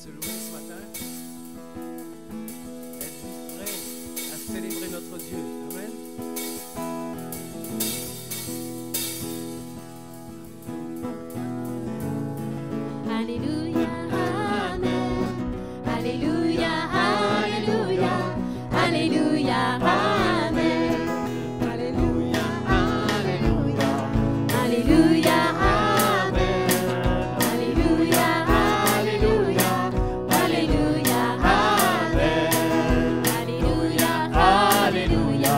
se louer ce matin? Êtes-vous prêts à célébrer notre Dieu? Amen. Alléluia, Amen. Alléluia, Alléluia, Alléluia, Amen. Alléluia, Alléluia, Alléluia, Amen. Alléluia, Alléluia, Alléluia, Amen. Alléluia, Alléluia,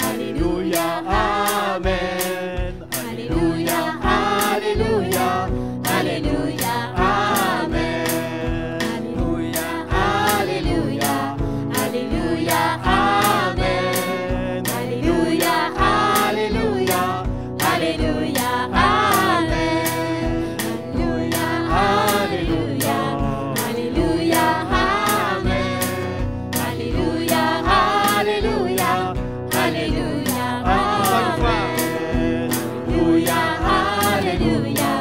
Alléluia, Amen. Alléluia, Alléluia, Alléluia, Amen. Alléluia, Alléluia, Alléluia, Amen. Alléluia, Alléluia, Alléluia, Amen. Alléluia, Alléluia, Alléluia, Amen. Alléluia, Alléluia, Alléluia, Amen. Alléluia, Alléluia,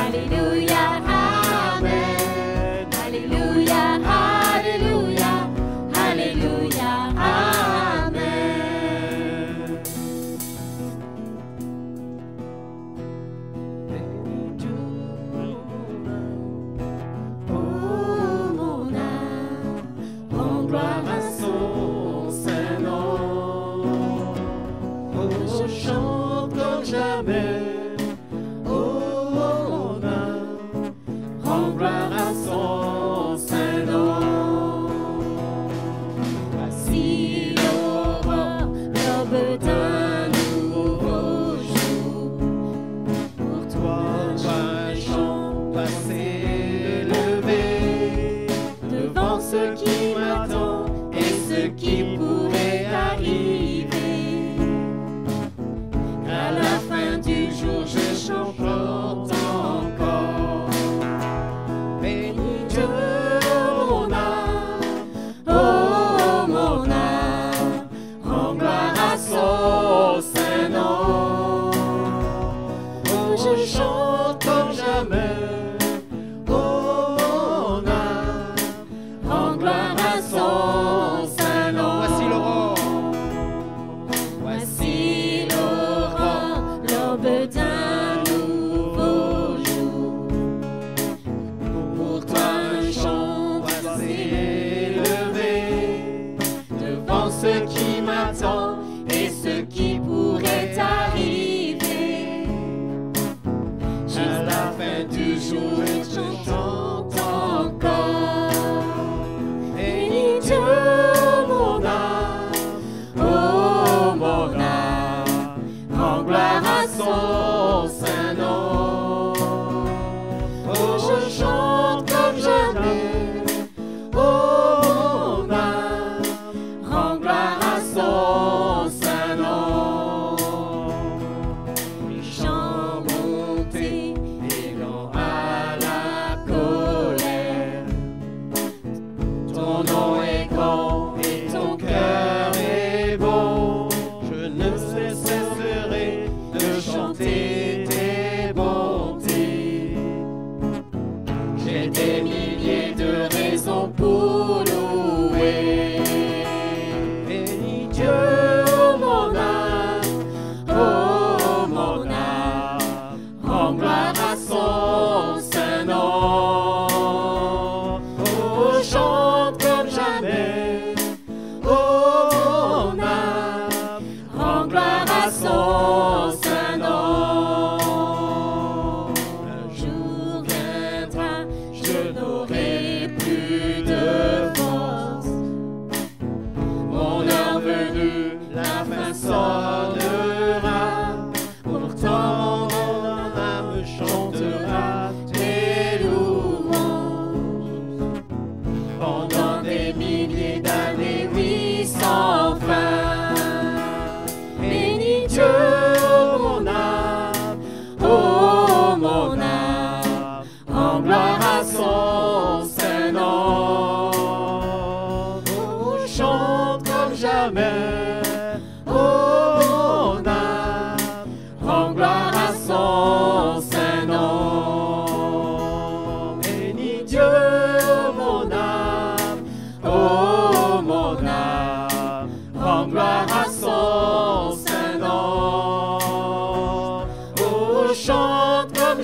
Alléluia, Amen. Alléluia, Alléluia, Alléluia, Amen. Oh mon âme, rends gloire à son saint nom. Oh, je chante comme jamais. Oh mon âme, rends gloire à son saint nom. Voici l'aurore, l'aube d'un nouveau jour. Pour toi, un chant va s'élever devant ce qui m'attend et ce qui pourrait arriver. À la fin du jour, je chante encore. Bénis Dieu, mon âme, oh mon âme, rends gloire à son saint nom. Oh, je chante comme jamais,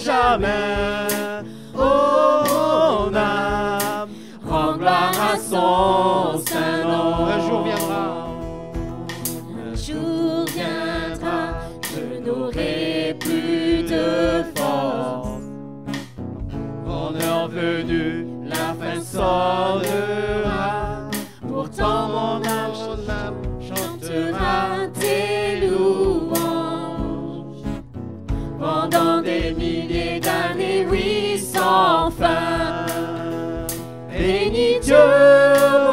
jamais. Oh, mon âme, rends gloire à son saint nom. Un jour viendra. Un jour viendra, je n'aurai plus de force. En heure venue, la fin sonnera. Pourtant mon âme chantera tes louanges. Pendant des milliers d'années, oui, sans fin. Bénis Dieu,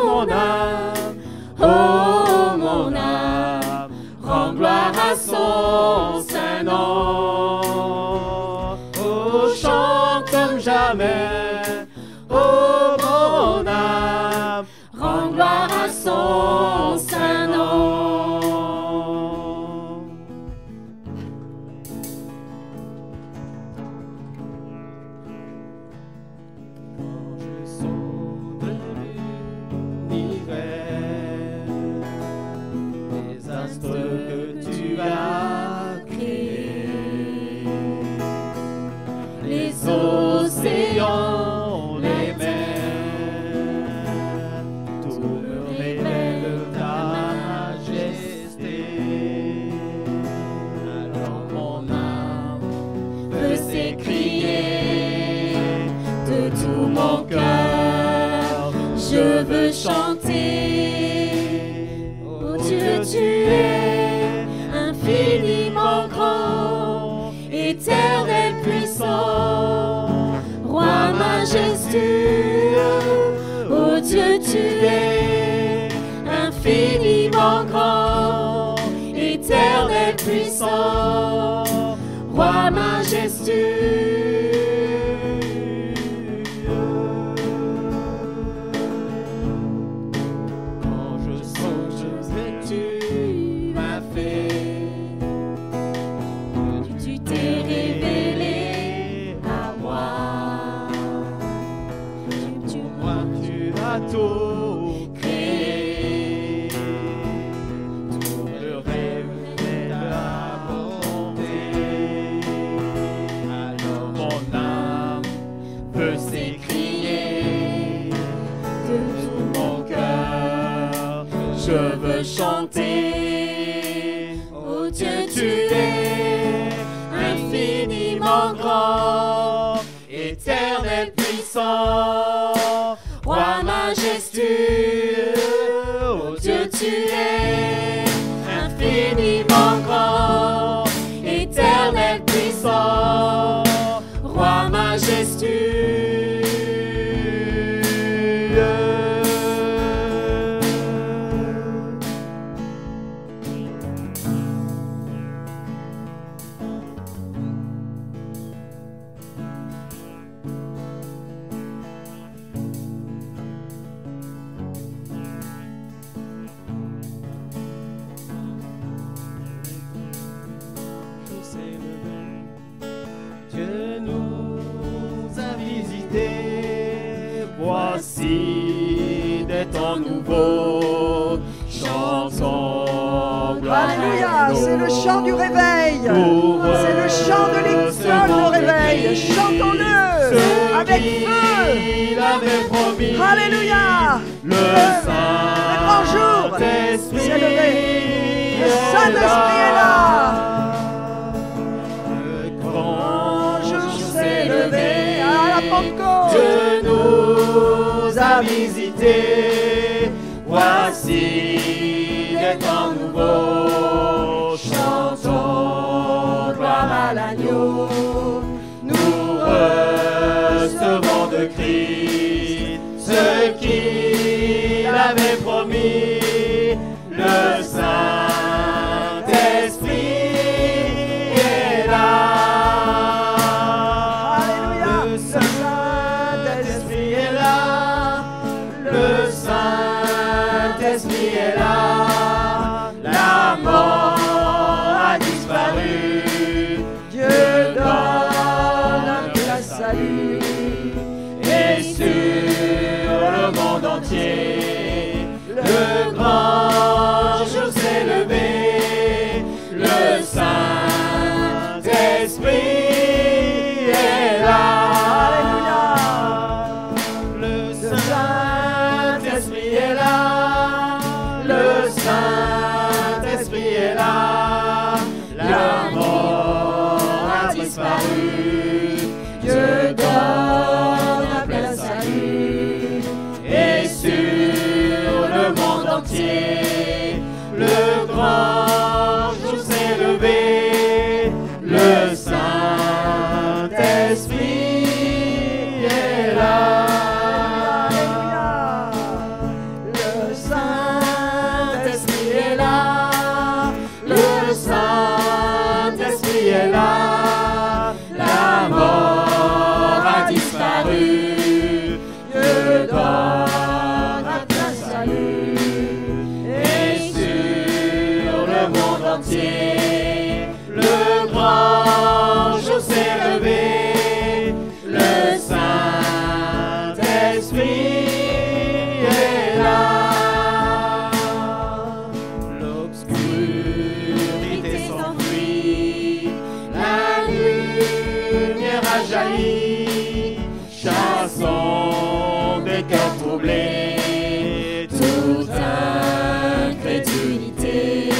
mon âme, oh mon âme, rends gloire à son saint nom. Oh, chante comme jamais, oh mon âme, rends gloire à son saint nom. Quand je saute l'hiver, les astres que tu as créés, les océans, les mers, tout me révèle ta majesté. Alors mon âme peut s'écrier de tout mon cœur, je veux chanter. Oh Dieu, tu es infiniment grand, éternel puissant, roi majestueux. Oh Dieu, tu es infiniment grand, éternel puissant, roi majestueux. Quand je songe que tu m'as fait, que tu t'es révélé à moi. Moi, tu as tout créé, tout le rêve de la bonté. Alors mon âme peut s'écrier de tout mon cœur, je veux chanter. Oh Dieu, tu es infiniment grand, éternel puissant, roi majestueux. Oh Dieu, tu es infiniment grand, éternel puissant, roi majestueux. Dieu nous a visités, voici des temps nouveaux, chantons gloire. Alléluia, c'est le chant du réveil. C'est le chant de l'école de réveil. Chantons-le avec feu. Alléluia. Le grand jour s'est levé. Le Saint-Esprit est là. À la Pentecôte. Dieu nous a visités, voici des temps nouveaux, chantons gloire à l'agneau. Nous recevons de Christ ce qu'il avait promis, le Saint-Esprit est là. Saint-Esprit est là, la mort a disparu, Dieu donne un plein salut, et sur le monde entier, le grand jour s'est levé, le Saint-Esprit est lui, chassons des cœurs troublés toute incrédulité,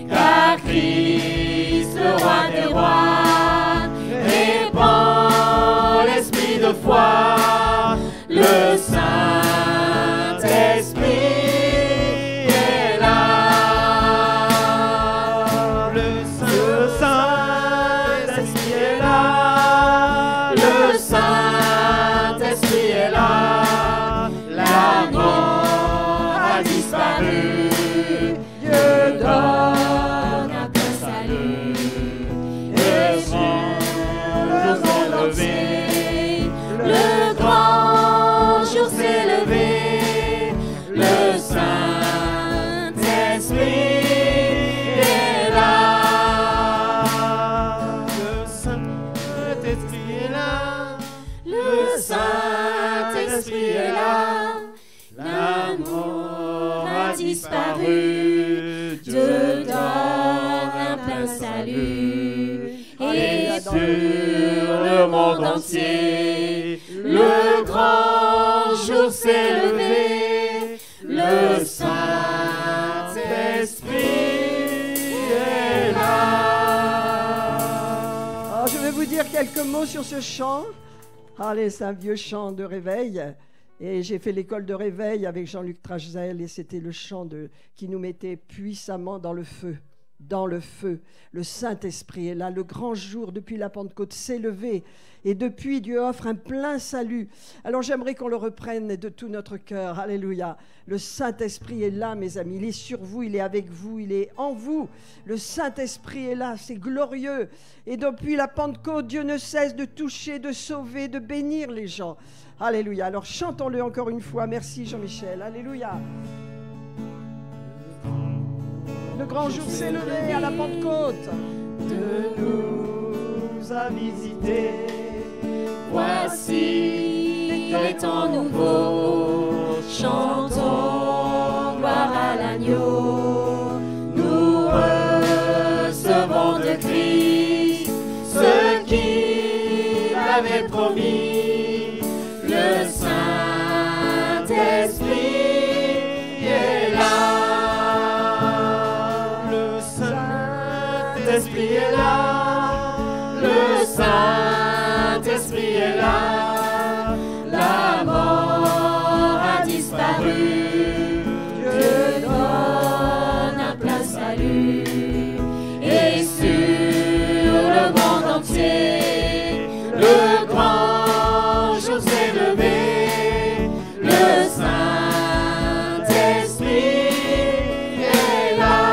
car Christ, le roi des rois, répand l'esprit de foi, le Saint-Esprit est là. Le Saint-Esprit est là. Le Saint-Esprit est là. La mort a disparu. Dieu donne un plein salut. Et sur le monde entier, le grand jour s'est levé. Le Saint-Esprit est là. Le Saint-Esprit est là. Le Saint-Esprit est là. La mort a disparu. Dieu donne un plein salut. Et sur le monde entier, le grand jour s'est levé. Le Saint-Esprit est là. Alors, je vais vous dire quelques mots sur ce chant. Allez, c'est un vieux chant de réveil. Et j'ai fait l'école de réveil avec Jean-Luc Trachzel et c'était le chant qui nous mettait puissamment dans le feu. Dans le feu. Le Saint-Esprit est là. Le grand jour depuis la Pentecôte s'est levé. Et depuis, Dieu offre un plein salut. Alors j'aimerais qu'on le reprenne de tout notre cœur. Alléluia. Le Saint-Esprit est là, mes amis. Il est sur vous, il est avec vous, il est en vous. Le Saint-Esprit est là, c'est glorieux. Et depuis la Pentecôte, Dieu ne cesse de toucher, de sauver, de bénir les gens. Alléluia. Alors chantons-le encore une fois. Merci Jean-Michel. Alléluia. Le grand jour s'est levé à la Pentecôte. De nous a visités. Voici les temps nouveaux. Chantons gloire à l'agneau. Nous recevons de Christ ce qu'il avait promis. Le Saint-Esprit est là. L'Esprit est là, le Saint-Esprit est là, la mort a disparu, Dieu donne un plein salut, et sur le monde entier, le grand jour s'est levé, le Saint-Esprit est là.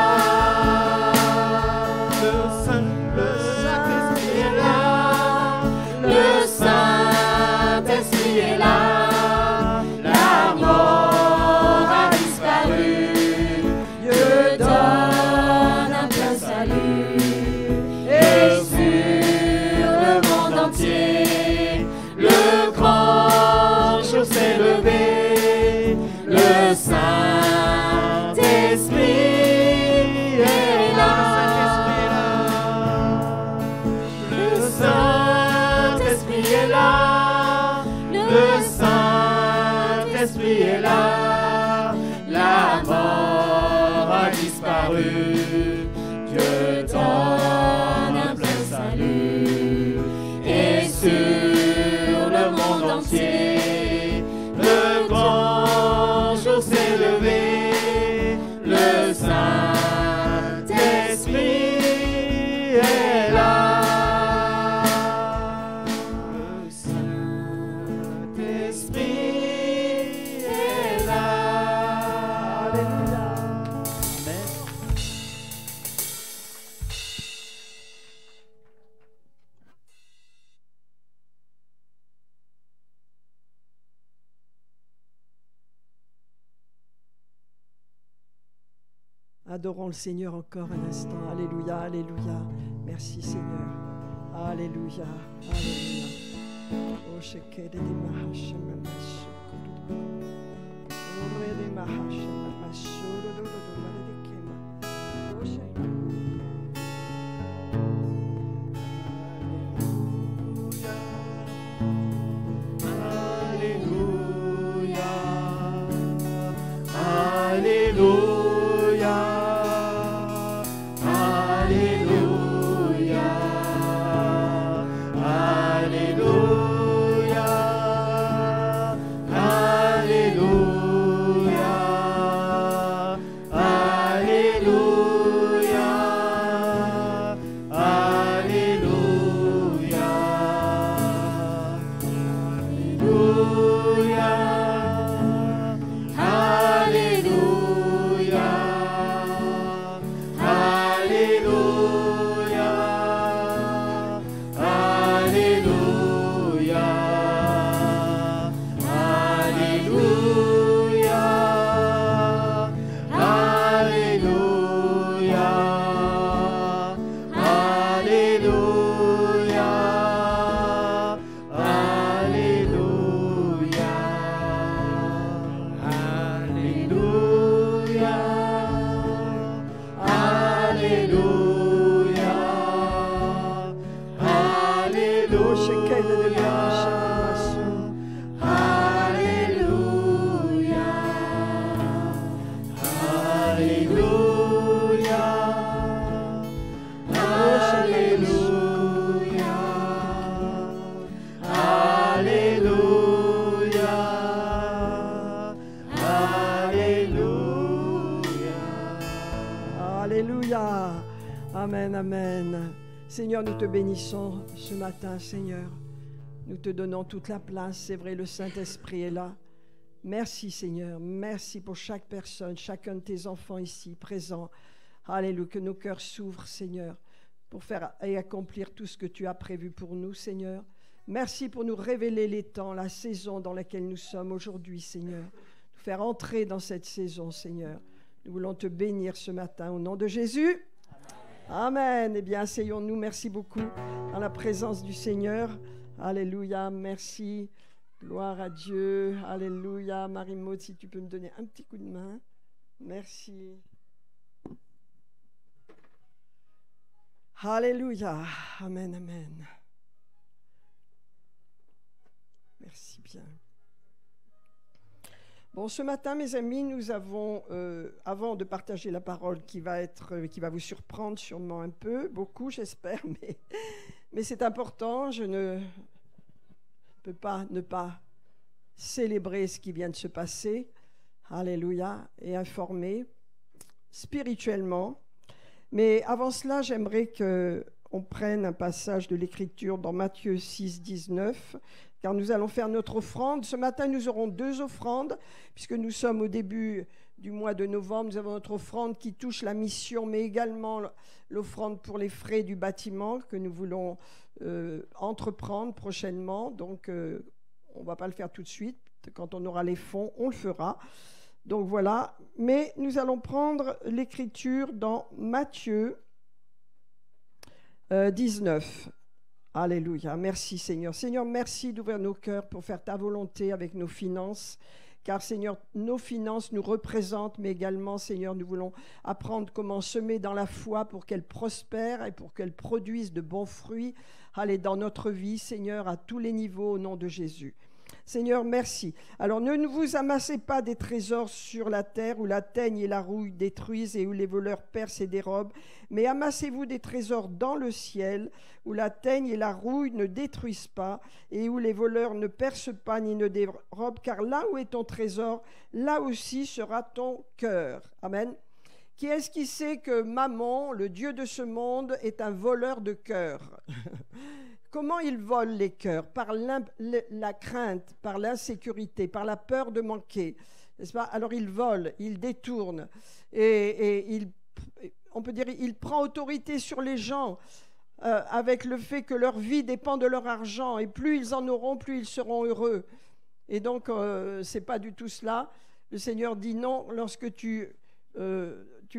Le Saint-Esprit est là. Le Saint-Esprit est là. Le Saint-Esprit est là. La mort a disparu. Dieu donne un plein salut. Et sur le monde entier, le grand jour s'est levé, le Saint-Esprit est là. Le Saint-Esprit est là. Alléluia. Amen. Adorons le Seigneur encore un instant. Alléluia, alléluia. Merci Seigneur. Alléluia, alléluia. Oh, shekede de mahashem mashukudu. Ore de mahashem mashukudu do de kema. Oh, Amen, amen. Seigneur, nous te bénissons ce matin, Seigneur. Nous te donnons toute la place. C'est vrai, le Saint-Esprit est là. Merci, Seigneur. Merci pour chaque personne, chacun de tes enfants ici présents. Alléluia, que nos cœurs s'ouvrent, Seigneur, pour faire et accomplir tout ce que tu as prévu pour nous, Seigneur. Merci pour nous révéler les temps, la saison dans laquelle nous sommes aujourd'hui, Seigneur. Nous faire entrer dans cette saison, Seigneur. Nous voulons te bénir ce matin au nom de Jésus. Amen. Eh bien, asseyons-nous. Merci beaucoup dans la présence du Seigneur. Alléluia. Merci. Gloire à Dieu. Alléluia. Marie-Maud, si tu peux me donner un petit coup de main. Merci. Alléluia. Amen, amen. Merci bien. Bon, ce matin, mes amis, nous avons, avant de partager la parole qui va vous surprendre sûrement un peu, beaucoup j'espère, mais c'est important, je ne peux pas ne pas célébrer ce qui vient de se passer, alléluia, et informer spirituellement. Mais avant cela, j'aimerais qu'on prenne un passage de l'Écriture dans Matthieu 6, 19, car nous allons faire notre offrande. Ce matin, nous aurons 2 offrandes, puisque nous sommes au début du mois de novembre. Nous avons notre offrande qui touche la mission, mais également l'offrande pour les frais du bâtiment que nous voulons entreprendre prochainement. Donc, on ne va pas le faire tout de suite. Quand on aura les fonds, on le fera. Donc voilà. Mais nous allons prendre l'Écriture dans Matthieu 19. Alléluia. Merci Seigneur. Seigneur, merci d'ouvrir nos cœurs pour faire ta volonté avec nos finances. Car Seigneur, nos finances nous représentent, mais également Seigneur, nous voulons apprendre comment semer dans la foi pour qu'elles prospèrent et pour qu'elles produisent de bons fruits. Allez, dans notre vie, Seigneur, à tous les niveaux, au nom de Jésus. Seigneur, merci. Alors, ne vous amassez pas des trésors sur la terre où la teigne et la rouille détruisent et où les voleurs percent et dérobent, mais amassez-vous des trésors dans le ciel où la teigne et la rouille ne détruisent pas et où les voleurs ne percent pas ni ne dérobent, car là où est ton trésor, là aussi sera ton cœur. Amen. Qui est-ce qui sait que Mammon, le dieu de ce monde, est un voleur de cœur? Comment il vole les cœurs? Par la crainte, par l'insécurité, par la peur de manquer, n'est-ce pas? Alors il vole, il détourne, et on peut dire il prend autorité sur les gens avec le fait que leur vie dépend de leur argent, et plus ils en auront, plus ils seront heureux. Et donc, c'est pas du tout cela. Le Seigneur dit non, lorsque tu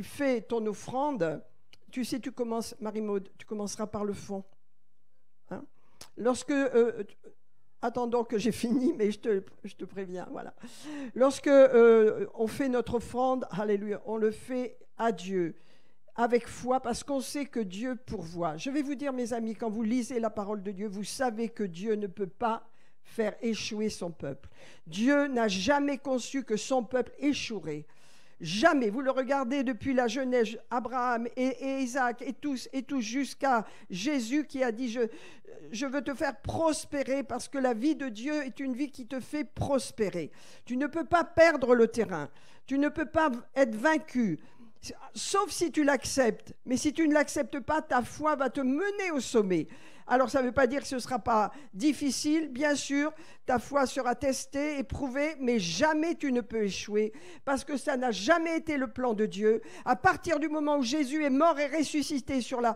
fais ton offrande, tu sais, tu commences, Marie-Maud, tu commenceras par le fond. Hein? Lorsque, attendons que j'ai fini, mais je te préviens, voilà. Lorsque on fait notre offrande, alléluia, on le fait à Dieu, avec foi parce qu'on sait que Dieu pourvoit. Je vais vous dire, mes amis, quand vous lisez la parole de Dieu, vous savez que Dieu ne peut pas faire échouer son peuple. Dieu n'a jamais conçu que son peuple échouerait. Jamais. Vous le regardez depuis la Genèse, Abraham et Isaac et tous jusqu'à Jésus qui a dit je veux te faire prospérer parce que la vie de Dieu est une vie qui te fait prospérer. Tu ne peux pas perdre le terrain. Tu ne peux pas être vaincu. Sauf si tu l'acceptes. Mais si tu ne l'acceptes pas, ta foi va te mener au sommet. Alors ça ne veut pas dire que ce ne sera pas difficile, bien sûr, ta foi sera testée, éprouvée, mais jamais tu ne peux échouer, parce que ça n'a jamais été le plan de Dieu. À partir du moment où Jésus est mort et ressuscité sur la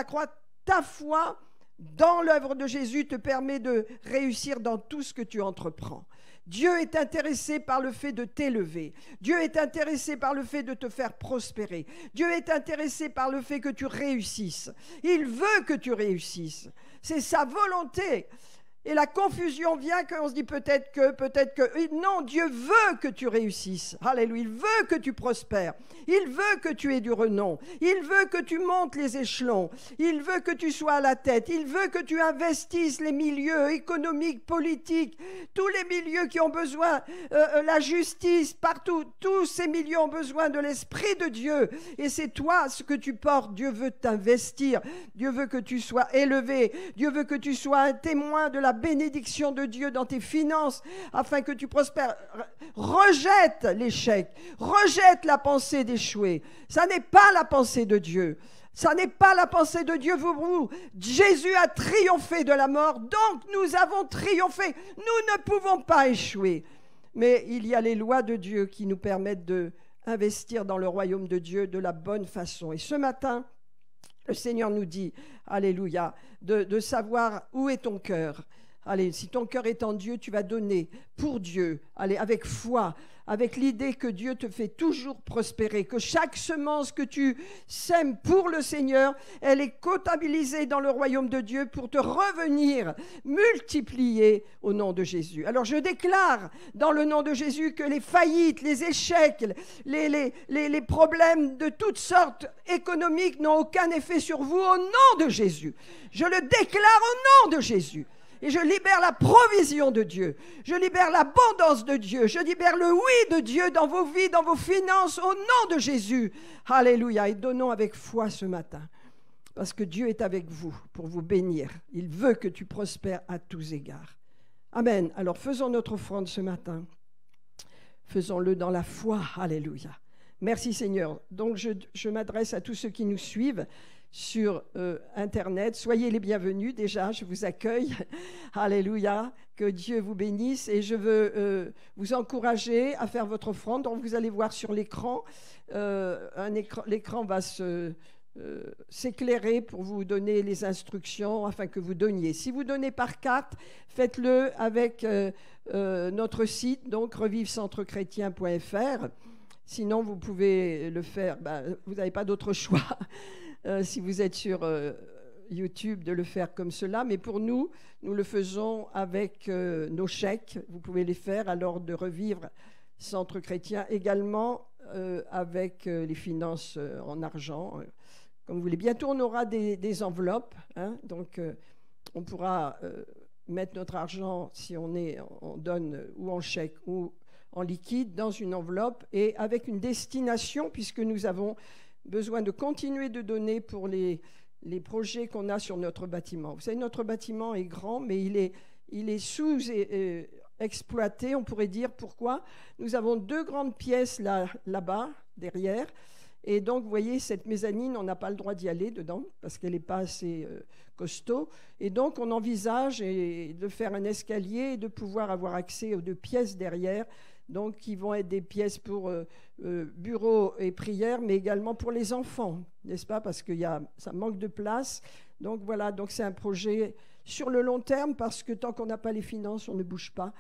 croix, ta foi dans l'œuvre de Jésus te permet de réussir dans tout ce que tu entreprends. Dieu est intéressé par le fait de t'élever. Dieu est intéressé par le fait de te faire prospérer. Dieu est intéressé par le fait que tu réussisses. Il veut que tu réussisses. C'est sa volonté. Et la confusion vient qu'on se dit peut-être que. Non, Dieu veut que tu réussisses. Alléluia. Il veut que tu prospères. Il veut que tu aies du renom. Il veut que tu montes les échelons. Il veut que tu sois à la tête. Il veut que tu investisses les milieux économiques, politiques, tous les milieux qui ont besoin, la justice, partout. Tous ces milieux ont besoin de l'Esprit de Dieu. Et c'est toi ce que tu portes. Dieu veut t'investir. Dieu veut que tu sois élevé. Dieu veut que tu sois un témoin de la bénédiction de Dieu dans tes finances afin que tu prospères. Rejette l'échec, rejette la pensée d'échouer. Ça n'est pas la pensée de Dieu. Ça n'est pas la pensée de Dieu pour vous. Jésus a triomphé de la mort, donc nous avons triomphé. Nous ne pouvons pas échouer. Mais il y a les lois de Dieu qui nous permettent d'investir dans le royaume de Dieu de la bonne façon. Et ce matin, le Seigneur nous dit, alléluia, de savoir où est ton cœur. Allez, si ton cœur est en Dieu, tu vas donner pour Dieu, allez, avec foi, avec l'idée que Dieu te fait toujours prospérer, que chaque semence que tu sèmes pour le Seigneur, elle est comptabilisée dans le royaume de Dieu pour te revenir multipliée au nom de Jésus. Alors je déclare dans le nom de Jésus que les faillites, les échecs, les problèmes de toutes sortes économiques n'ont aucun effet sur vous au nom de Jésus. Je le déclare au nom de Jésus. Et je libère la provision de Dieu. Je libère l'abondance de Dieu. Je libère le oui de Dieu dans vos vies, dans vos finances, au nom de Jésus. Alléluia. Et donnons avec foi ce matin. Parce que Dieu est avec vous pour vous bénir. Il veut que tu prospères à tous égards. Amen. Alors faisons notre offrande ce matin. Faisons-le dans la foi. Alléluia. Merci Seigneur. Donc je m'adresse à tous ceux qui nous suivent sur Internet. Soyez les bienvenus déjà, je vous accueille. Alléluia, que Dieu vous bénisse. Et je veux vous encourager à faire votre offrande. Donc vous allez voir sur l'écran, l'écran va s'éclairer pour vous donner les instructions afin que vous donniez. Si vous donnez par carte, faites-le avec notre site, donc revivrecentrechrestien.fr. Sinon, vous pouvez le faire, vous n'avez pas d'autre choix. Si vous êtes sur YouTube, de le faire comme cela. Mais pour nous, nous le faisons avec nos chèques. Vous pouvez les faire à l'ordre de Revivre Centre Chrétien, également avec les finances en argent. Comme vous voulez. Bientôt, on aura des enveloppes. Hein, donc, on pourra mettre notre argent, si on donne ou en chèque ou en liquide, dans une enveloppe et avec une destination, puisque nous avons besoin de continuer de donner pour les projets qu'on a sur notre bâtiment. Vous savez, notre bâtiment est grand, mais il est sous-exploité, on pourrait dire. Pourquoi ? Nous avons 2 grandes pièces là-bas, derrière. Et donc, vous voyez, cette mezzanine, on n'a pas le droit d'y aller dedans parce qu'elle n'est pas assez costaud. Et donc, on envisage de faire un escalier et de pouvoir avoir accès aux 2 pièces derrière, donc qui vont être des pièces pour bureau et prière, mais également pour les enfants, n'est-ce pas ? Parce que ça manque de place. Donc voilà, donc c'est un projet sur le long terme, parce que tant qu'on n'a pas les finances, on ne bouge pas.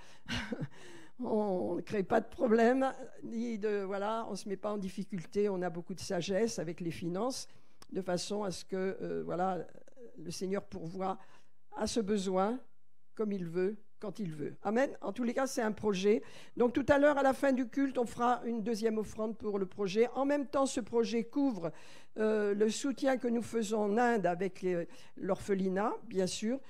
On ne crée pas de problème, on ne se met pas en difficulté, on a beaucoup de sagesse avec les finances, de façon à ce que le Seigneur pourvoie à ce besoin comme il veut, quand il veut. Amen. En tous les cas, c'est un projet. Donc tout à l'heure, à la fin du culte, on fera une deuxième offrande pour le projet. En même temps, ce projet couvre le soutien que nous faisons en Inde avec l'orphelinat, bien sûr,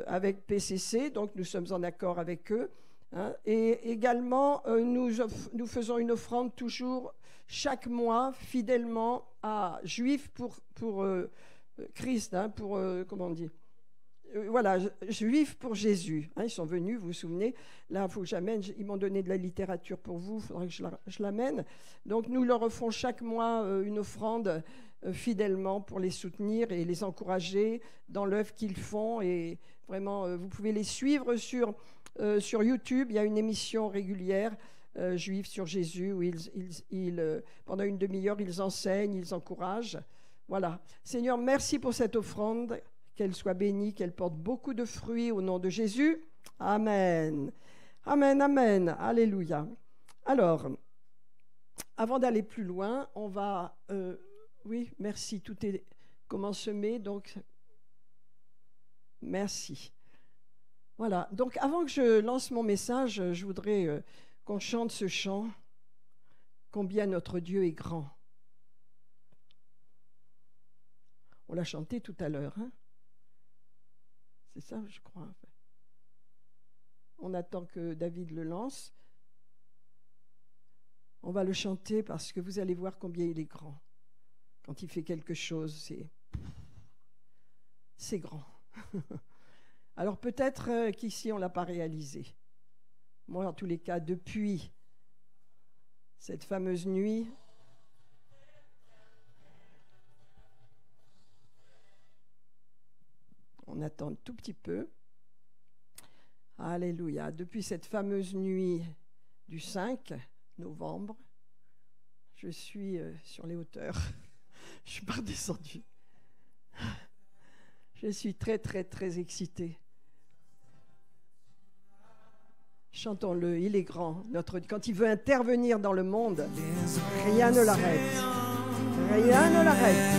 avec PCC. Donc nous sommes en accord avec eux. Hein. Et également, nous faisons une offrande toujours chaque mois, fidèlement à Juifs pour Christ, hein, pour, comment on dit, voilà, Juifs pour Jésus. Hein, ils sont venus, vous vous souvenez. Là, il faut que j'amène. Ils m'ont donné de la littérature pour vous. Il faudrait que je l'amène. Donc, nous leur offrons chaque mois une offrande fidèlement pour les soutenir et les encourager dans l'œuvre qu'ils font. Et vraiment, vous pouvez les suivre sur YouTube. Il y a une émission régulière, Juifs sur Jésus, où pendant une demi-heure, ils enseignent, ils encouragent. Voilà. Seigneur, merci pour cette offrande. Qu'elle soit bénie, qu'elle porte beaucoup de fruits au nom de Jésus. Amen. Amen, amen. Alléluia. Alors, avant d'aller plus loin, on va... oui, merci, tout est commencé, donc merci. Voilà, donc avant que je lance mon message, je voudrais qu'on chante ce chant « Combien notre Dieu est grand ». On l'a chanté tout à l'heure, hein? C'est ça, je crois. On attend que David le lance. On va le chanter parce que vous allez voir combien il est grand. Quand il fait quelque chose, c'est grand. Alors peut-être qu'ici, on ne l'a pas réalisé. Moi, en tous les cas, depuis cette fameuse nuit, on attend un tout petit peu. Alléluia. Depuis cette fameuse nuit du 5 novembre, je suis sur les hauteurs. Je ne suis pas redescendue. Je suis très, très, très excitée. Chantons-le, il est grand. Quand il veut intervenir dans le monde, rien ne l'arrête. Rien ne l'arrête.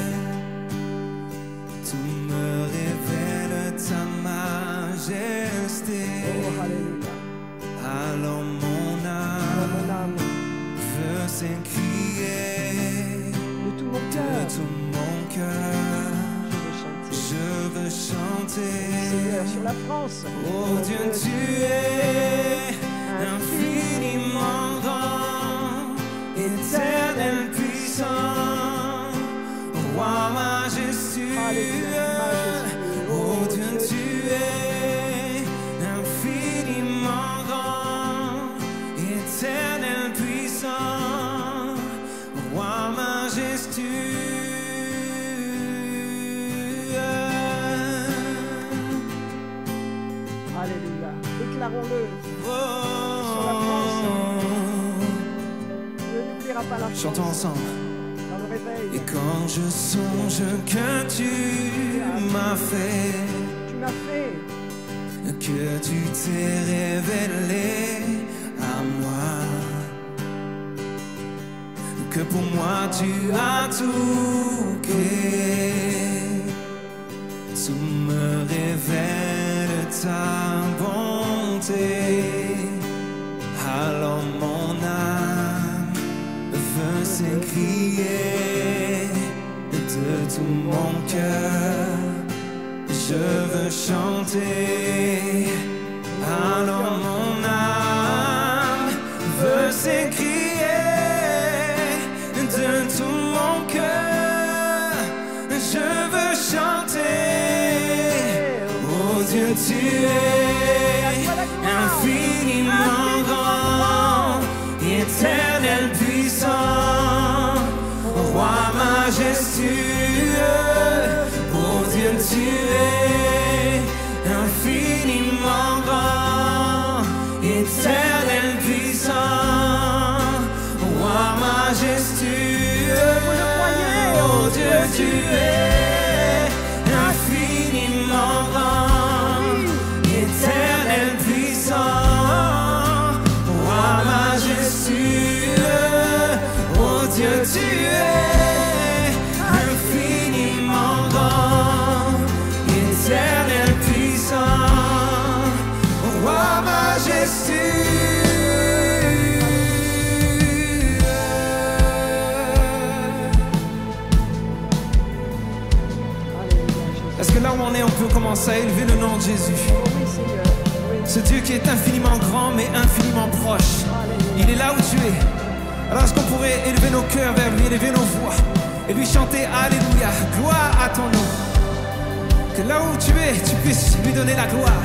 Tu me révèles ta majesté. Oh, alléluia. Alors mon âme veut s'écrier de tout mon cœur. De tout mon cœur. Je veux chanter. Seigneur, sur la France. Oh Dieu, tu es infiniment grand, éternel puissant, roi majestueux. Oh Dieu, tu es infiniment grand, éternel puissant, roi majestueux. Alléluia. Déclarons-le sur la France. Ne n'oubliera pas la France. Chantons ensemble. Dans le réveil. Et quand je songe que tu m'as fait, que tu t'es révélé à moi, que pour moi tu as tout créé, tu me révèles ta bonté, alors mon âme veut s'écrier de tout mon cœur. Je veux chanter, alors mon âme veut s'écrier de tout mon cœur. Je veux chanter, oh Dieu, tu es infiniment grand, éternel puissant, roi majestueux. Oh Dieu, tu es infiniment grand, éternel puissant, roi majestueux. Oh Dieu, tu es infiniment grand, éternel puissant, roi majestueux. Oh Dieu, tu es infiniment grand, éternel puissant, Est-ce que là où on est, on peut commencer à élever le nom de Jésus? Oui, Seigneur. Oui. Ce Dieu qui est infiniment grand mais infiniment proche. Il est là où tu es. Alors est-ce qu'on pourrait élever nos cœurs vers lui, élever nos voix et lui chanter Alléluia, gloire à ton nom. Que là où tu es, tu puisses lui donner la gloire.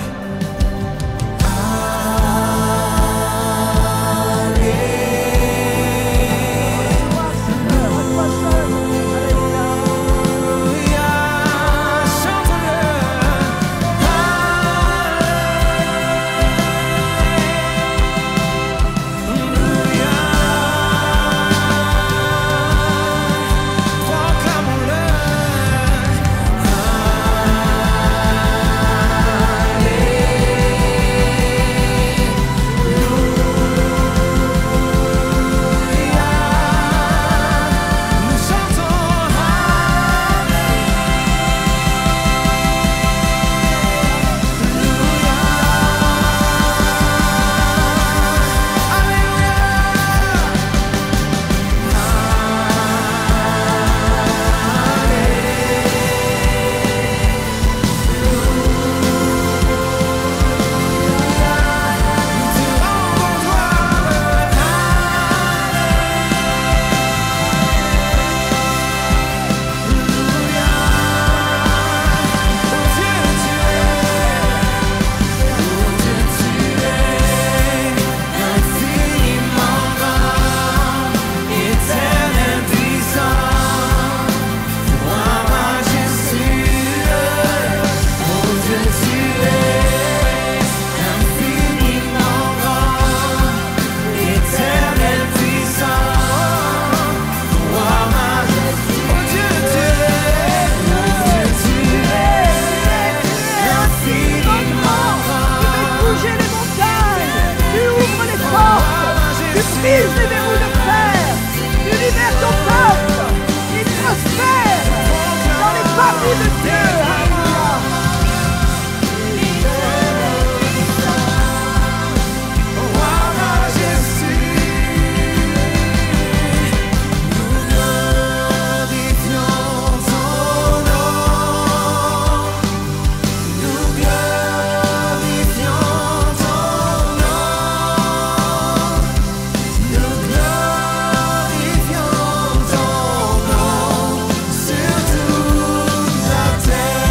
Brise les verrous de fer, tu libères ton peuple, il prospère dans les familles de Dieu. Alléluia. Roi majesté, nous glorifions ton nom, nous glorifions ton nom, nous glorifions ton nom sur toute la terre.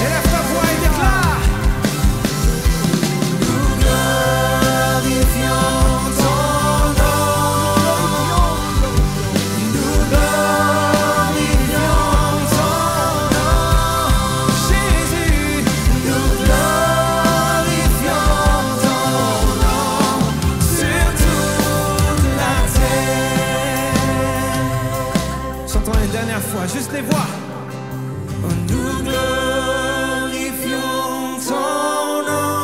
Élève ta voix et déclare. Nous glorifions ton nom, nous glorifions ton nom, Jésus, nous glorifions ton nom sur toute la terre. Chantons une dernière fois, juste les voix. Nous glorifions ton nom,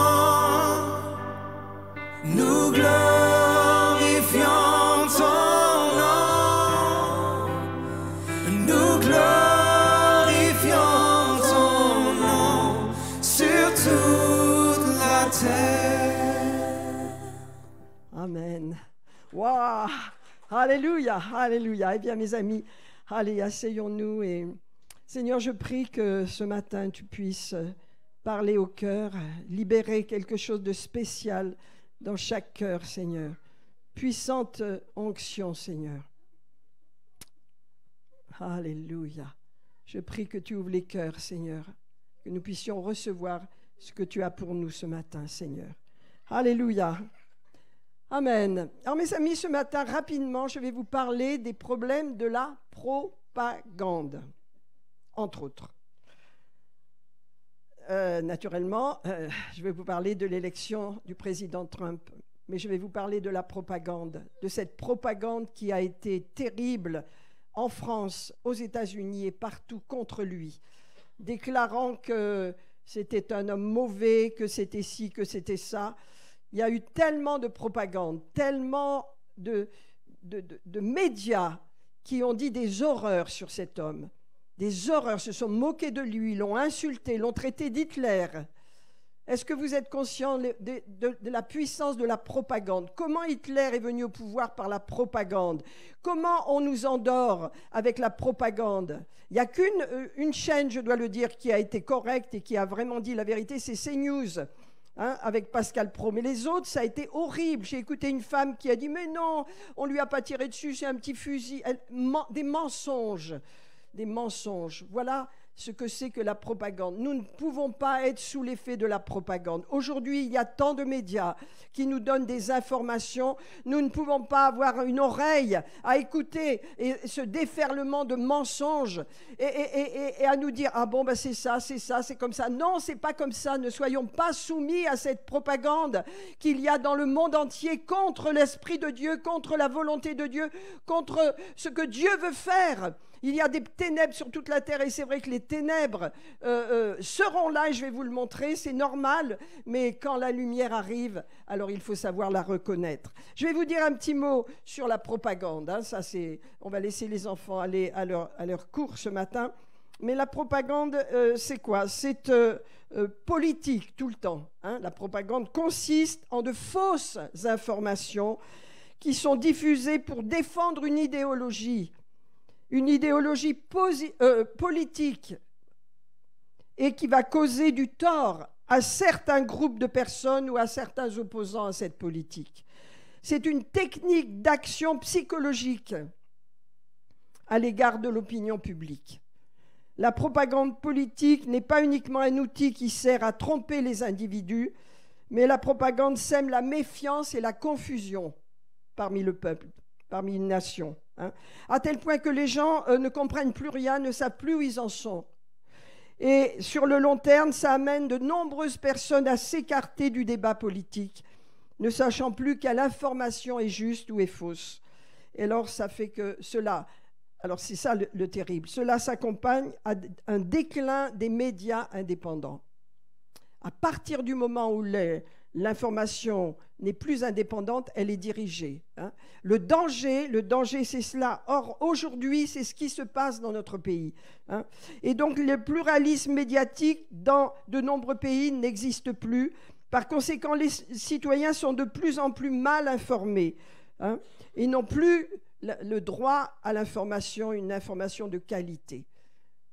nous glorifions ton nom, nous glorifions ton nom sur toute la terre. Amen. Waouh. Alléluia. Alléluia. Eh bien, mes amis, allez, asseyons-nous et Seigneur, je prie que ce matin, tu puisses parler au cœur, libérer quelque chose de spécial dans chaque cœur, Seigneur. Puissante onction, Seigneur. Alléluia. Je prie que tu ouvres les cœurs, Seigneur, que nous puissions recevoir ce que tu as pour nous ce matin, Seigneur. Alléluia. Amen. Alors, mes amis, ce matin, rapidement, je vais vous parler des problèmes de la propagande, entre autres. Naturellement, je vais vous parler de l'élection du président Trump, mais je vais vous parler de la propagande, de cette propagande qui a été terrible en France, aux États-Unis et partout contre lui, déclarant que c'était un homme mauvais, que c'était ci, que c'était ça. Il y a eu tellement de propagande, tellement de médias qui ont dit des horreurs sur cet homme. Des horreurs, se sont moqués de lui, l'ont insulté, l'ont traité d'Hitler. Est-ce que vous êtes conscient de la puissance de la propagande? Comment Hitler est venu au pouvoir par la propagande? Comment on nous endort avec la propagande? Il n'y a qu'une chaîne, je dois le dire, qui a été correcte et qui a vraiment dit la vérité, c'est CNews, hein, avec Pascal Praud. Mais les autres, ça a été horrible. J'ai écouté une femme qui a dit « Mais non, on ne lui a pas tiré dessus, c'est un petit fusil. » Des mensonges. Des mensonges. Voilà ce que c'est que la propagande. Nous ne pouvons pas être sous l'effet de la propagande. Aujourd'hui, il y a tant de médias qui nous donnent des informations. Nous ne pouvons pas avoir une oreille à écouter et ce déferlement de mensonges et à nous dire « Ah bon, ben c'est ça, c'est comme ça. » Non, c'est pas comme ça. Ne soyons pas soumis à cette propagande qu'il y a dans le monde entier contre l'Esprit de Dieu, contre la volonté de Dieu, contre ce que Dieu veut faire. Il y a des ténèbres sur toute la terre et c'est vrai que les ténèbres seront là et je vais vous le montrer, c'est normal, mais quand la lumière arrive, alors il faut savoir la reconnaître. Je vais vous dire un petit mot sur la propagande, hein, ça c'est, on va laisser les enfants aller à leur cours ce matin, mais la propagande c'est quoi? C'est politique tout le temps, hein. La propagande consiste en de fausses informations qui sont diffusées pour défendre une idéologie politique et qui va causer du tort à certains groupes de personnes ou à certains opposants à cette politique. C'est une technique d'action psychologique à l'égard de l'opinion publique. La propagande politique n'est pas uniquement un outil qui sert à tromper les individus, mais la propagande sème la méfiance et la confusion parmi le peuple, parmi une nation. Hein, à tel point que les gens ne comprennent plus rien, ne savent plus où ils en sont. Et sur le long terme, ça amène de nombreuses personnes à s'écarter du débat politique, ne sachant plus quelle information est juste ou est fausse. Et alors, ça fait que cela, alors c'est ça le terrible, cela s'accompagne à un déclin des médias indépendants. À partir du moment où l'information n'est plus indépendante, elle est dirigée. Hein. Le danger, c'est cela. Or, aujourd'hui, c'est ce qui se passe dans notre pays. Hein. Et donc, le pluralisme médiatique dans de nombreux pays n'existe plus. Par conséquent, les citoyens sont de plus en plus mal informés. Hein, et n'ont plus le droit à l'information, une information de qualité.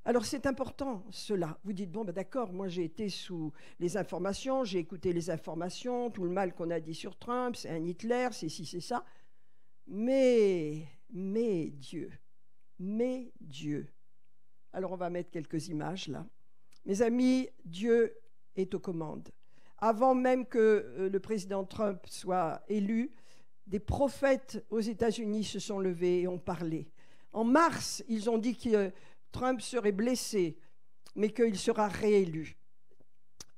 Alors c'est important cela. Vous dites, bon ben d'accord, moi j'ai été sous les informations, j'ai écouté les informations, tout le mal qu'on a dit sur Trump, c'est un Hitler, c'est ci, c'est ça. Mais Dieu. Alors on va mettre quelques images là. Mes amis, Dieu est aux commandes. Avant même que le président Trump soit élu, des prophètes aux États-Unis se sont levés et ont parlé. En mars, ils ont dit que Trump serait blessé, mais qu'il sera réélu.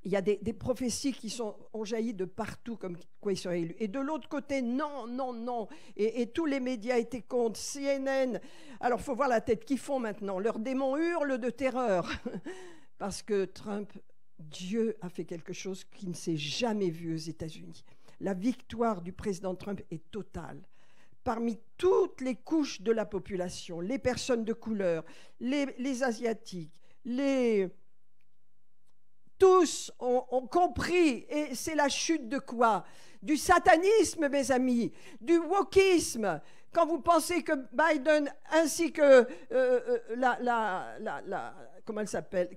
Il y a des prophéties qui ont jailli de partout comme quoi il serait élu. Et de l'autre côté, non. Et tous les médias étaient contre, CNN. Alors, il faut voir la tête qu'ils font maintenant. Leurs démons hurlent de terreur. Parce que Trump, Dieu a fait quelque chose qui ne s'est jamais vu aux États-Unis. La victoire du président Trump est totale. Parmi toutes les couches de la population, les personnes de couleur, les Asiatiques, tous ont compris, et c'est la chute de quoi? Du satanisme, mes amis, du wokisme. Quand vous pensez que Biden ainsi que comment elle s'appelle?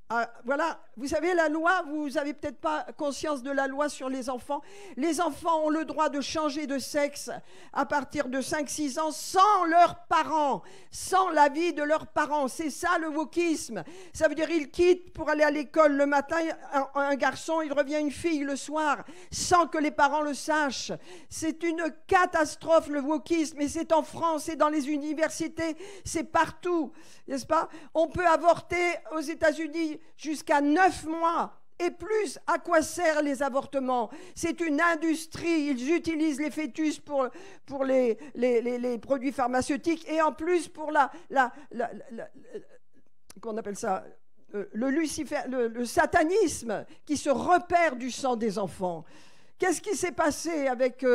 Ah, voilà, vous savez, la loi, vous n'avez peut-être pas conscience de la loi sur les enfants. Les enfants ont le droit de changer de sexe à partir de 5-6 ans sans leurs parents, sans l'avis de leurs parents. C'est ça le wokisme. Ça veut dire qu'ils quittent pour aller à l'école le matin, un garçon, il revient une fille le soir, sans que les parents le sachent. C'est une catastrophe le wokisme, et c'est en France, c'est dans les universités, c'est partout, n'est-ce pas? On peut avorter aux États-Unis jusqu'à 9 mois et plus. À quoi servent les avortements? C'est une industrie. Ils utilisent les fœtus pour les produits pharmaceutiques et en plus pour qu'on appelle ça le satanisme qui se repère du sang des enfants. Qu'est-ce qui s'est passé avec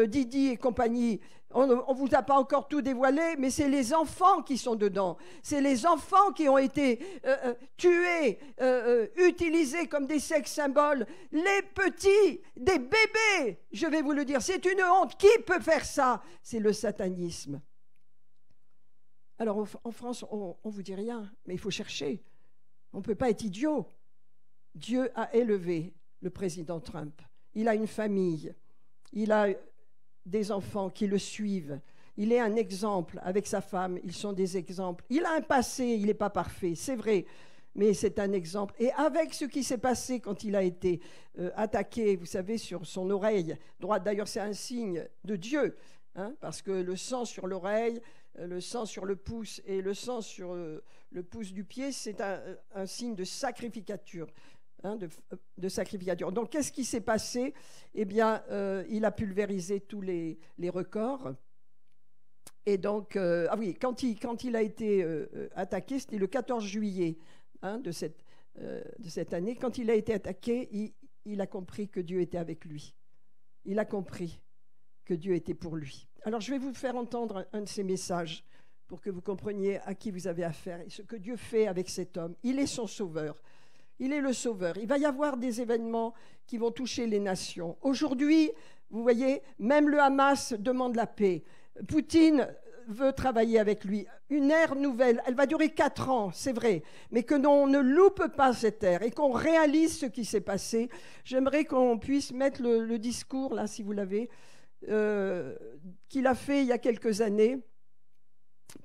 Didi et compagnie? On ne vous a pas encore tout dévoilé, mais c'est les enfants qui sont dedans. C'est les enfants qui ont été tués, utilisés comme des sex symboles. Les petits, des bébés, je vais vous le dire. C'est une honte. Qui peut faire ça? C'est le satanisme. Alors en France, on ne vous dit rien, mais il faut chercher. On ne peut pas être idiot. Dieu a élevé le président Trump. Il a une famille. Il a des enfants qui le suivent. Il est un exemple avec sa femme. Ils sont des exemples. Il a un passé, il n'est pas parfait, c'est vrai, mais c'est un exemple. Et avec ce qui s'est passé quand il a été attaqué, vous savez, sur son oreille droite, d'ailleurs c'est un signe de Dieu, hein, parce que le sang sur l'oreille, le sang sur le pouce et le sang sur le pouce du pied, c'est un signe de sacrificature. Hein, de sacrificature. Donc, qu'est-ce qui s'est passé? Eh bien, il a pulvérisé tous les records. Et donc, ah oui, quand il a été attaqué, c'était le 14 juillet hein, de cette année. Quand il a été attaqué, il a compris que Dieu était avec lui. Il a compris que Dieu était pour lui. Alors, je vais vous faire entendre un de ces messages pour que vous compreniez à qui vous avez affaire et ce que Dieu fait avec cet homme. Il est son sauveur. Il est le sauveur. Il va y avoir des événements qui vont toucher les nations. Aujourd'hui, vous voyez, même le Hamas demande la paix. Poutine veut travailler avec lui. Une ère nouvelle, elle va durer 4 ans, c'est vrai, mais que l'on ne loupe pas cette ère et qu'on réalise ce qui s'est passé. J'aimerais qu'on puisse mettre le discours, là, si vous l'avez, qu'il a fait il y a quelques années.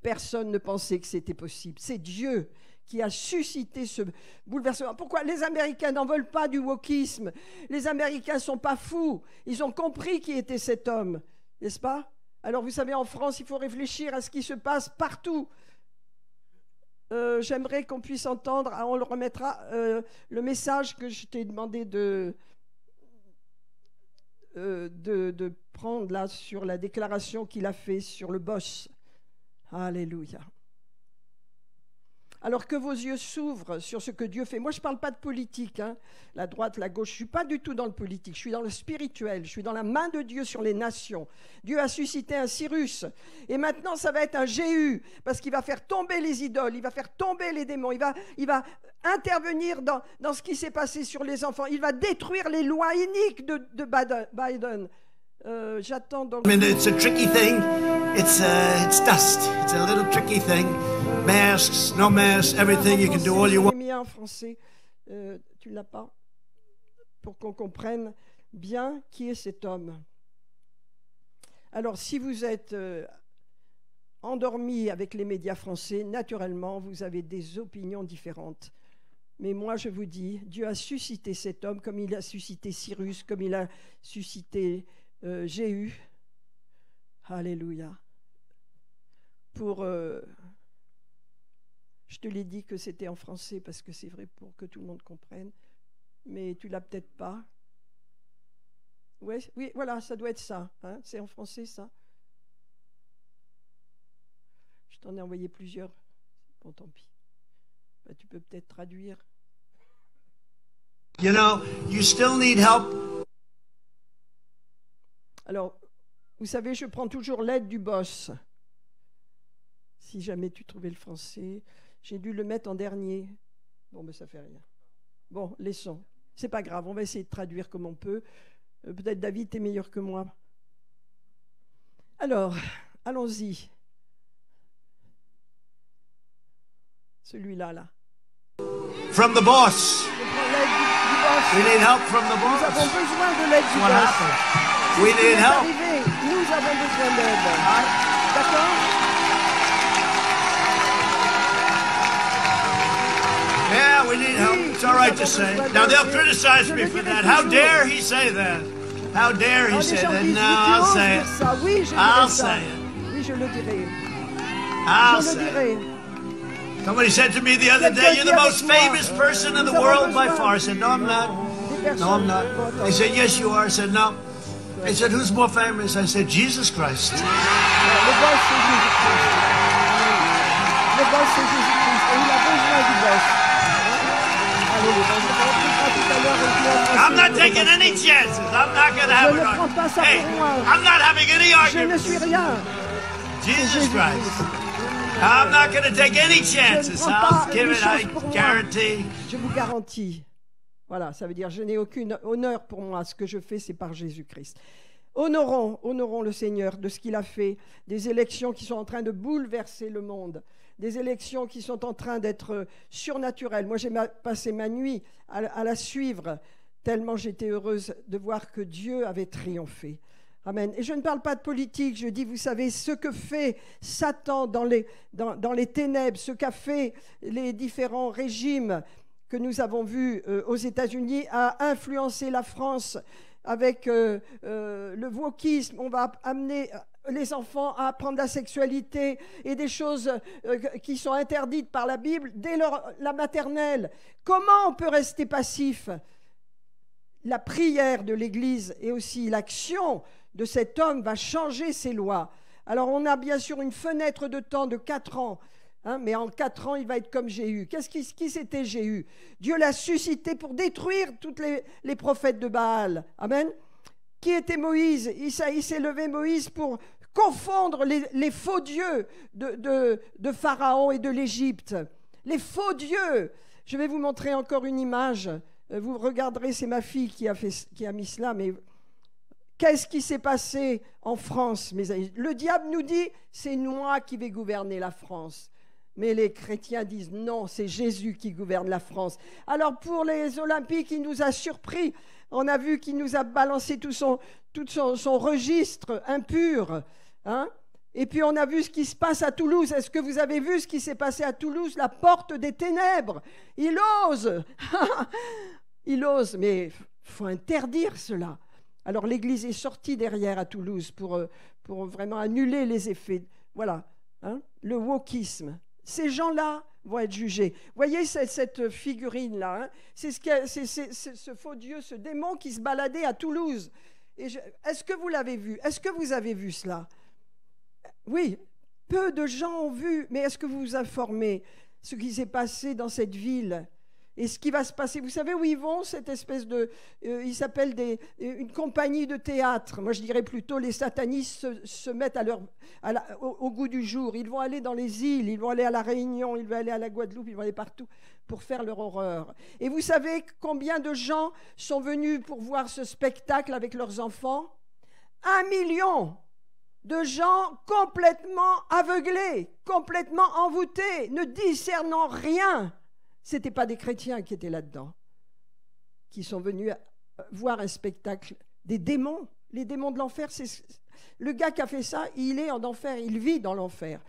Personne ne pensait que c'était possible. C'est Dieu qui a suscité ce bouleversement. Pourquoi les Américains n'en veulent pas du wokisme? Les Américains ne sont pas fous. Ils ont compris qui était cet homme, n'est-ce pas? Alors vous savez, en France, il faut réfléchir à ce qui se passe partout. J'aimerais qu'on puisse entendre, on le remettra, le message que je t'ai demandé de prendre là sur la déclaration qu'il a fait sur le boss. Alléluia. Alors que vos yeux s'ouvrent sur ce que Dieu fait. Moi, je ne parle pas de politique, hein, la droite, la gauche. Je ne suis pas du tout dans le politique. Je suis dans le spirituel. Je suis dans la main de Dieu sur les nations. Dieu a suscité un Cyrus. Et maintenant, ça va être un Jéhu. Parce qu'il va faire tomber les idoles. Il va faire tomber les démons. Il va intervenir dans ce qui s'est passé sur les enfants. Il va détruire les lois iniques de Biden. J'attends donc. I mean, it's a tricky thing. It's dust. It's a little tricky thing. Masks, no masks, everything. You can do all you want. En français, tu l'as pas, pour qu'on comprenne bien qui est cet homme. Alors, si vous êtes endormi avec les médias français, naturellement, vous avez des opinions différentes. Mais moi, je vous dis, Dieu a suscité cet homme comme il a suscité Cyrus, comme il a suscité Jéhu. Alléluia. Pour... je te l'ai dit que c'était en français parce que c'est vrai pour que tout le monde comprenne. Mais tu l'as peut-être pas. Ouais, oui, voilà, ça doit être ça. Hein, c'est en français, ça. Je t'en ai envoyé plusieurs. Bon, tant pis. Bah, tu peux peut-être traduire. You know, you still need help. Alors, vous savez, je prends toujours l'aide du boss. Si jamais tu trouvais le français, j'ai dû le mettre en dernier. Bon, mais ça fait rien. Bon, laissons. C'est pas grave, on va essayer de traduire comme on peut. Peut-être David, t'es meilleur que moi. Alors, allons-y. Celui-là, là. From the boss. Je prends l'aide du boss. We need help from the Nous boss. avons besoin de l'aide du What boss. happened? C'est We ce qui need est help. arrivé. Nous avons besoin d'aide. D'accord? Yeah, we need help. It's all right to say. Now they'll criticize me for that. How dare he say that? How dare he say that? No, I'll say it. Oui, je I'll dirai ça. say it. Oui, je le dirai. I'll Je le say it. dirai. Somebody said to me the other day, "You're the most famous person in the world by far." I said, "No, I'm not. No, I'm not." They said, "Yes, you are." I said, "No." They said, "Who's more famous?" I said, "Jesus Christ." Le boss, c'est Jésus-Christ. Le boss, c'est Jésus-Christ. Et il a besoin du boss. Allez, on va tout à l'heure. I'm not taking any chances. I'm not going to have Je ne prends pas ça Hey, pour moi. I'm not having any Je ne suis arguments. rien. Jesus Christ. I'm not going to take any Je chances. ne prends pas I'll give les it, choses I pour moi. guarantee. Je vous garantis. Voilà, ça veut dire je n'ai aucun honneur pour moi. Ce que je fais, c'est par Jésus-Christ. Honorons le Seigneur de ce qu'il a fait, des élections qui sont en train de bouleverser le monde, des élections qui sont en train d'être surnaturelles. Moi, j'ai passé ma nuit à la suivre, tellement j'étais heureuse de voir que Dieu avait triomphé. Amen. Et je ne parle pas de politique, je dis, vous savez, ce que fait Satan dans les ténèbres, ce qu'a fait les différents régimes que nous avons vus aux États-Unis a influencé la France avec le wokisme. On va amener les enfants à apprendre la sexualité et des choses qui sont interdites par la Bible dès la maternelle. Comment on peut rester passif ? La prière de l'Église et aussi l'action de cet homme va changer ces lois. Alors on a bien sûr une fenêtre de temps de 4 ans, hein, mais en 4 ans il va être comme Jéhu. Qui c'était Jéhu ? Dieu l'a suscité pour détruire tous les prophètes de Baal. Amen. Qui était Moïse ? Il s'est levé Moïse pour confondre les faux dieux de Pharaon et de l'Égypte. Les faux dieux. Je vais vous montrer encore une image. Vous regarderez, c'est ma fille qui a mis cela, mais qu'est-ce qui s'est passé en France, mes amis ? Le diable nous dit, c'est moi qui vais gouverner la France. Mais les chrétiens disent, non, c'est Jésus qui gouverne la France. Alors pour les Olympiques, il nous a surpris. On a vu qu'il nous a balancé tout son registre impur. Hein ? Et puis on a vu ce qui se passe à Toulouse. Est-ce que vous avez vu ce qui s'est passé à Toulouse ? La porte des ténèbres. Il ose. Il ose, mais il faut interdire cela. Alors l'Église est sortie derrière à Toulouse pour vraiment annuler les effets. Voilà, hein, le wokisme. Ces gens-là vont être jugés. Voyez cette figurine-là, hein, c'est ce faux dieu, ce démon qui se baladait à Toulouse. Est-ce que vous l'avez vu ? Est-ce que vous avez vu cela ? Oui, peu de gens ont vu, mais est-ce que vous vous informez ce qui s'est passé dans cette ville ? Et ce qui va se passer, vous savez où ils vont, cette espèce de... ils s'appellent une compagnie de théâtre. Moi, je dirais plutôt les satanistes se mettent au goût du jour. Ils vont aller dans les îles, ils vont aller à la Réunion, ils vont aller à la Guadeloupe, ils vont aller partout pour faire leur horreur. Et vous savez combien de gens sont venus pour voir ce spectacle avec leurs enfants ? 1 million de gens complètement aveuglés, complètement envoûtés, ne discernant rien. Ce n'étaient pas des chrétiens qui étaient là-dedans, qui sont venus voir un spectacle des démons. Les démons de l'enfer, le gars qui a fait ça, il est en enfer, il vit dans l'enfer.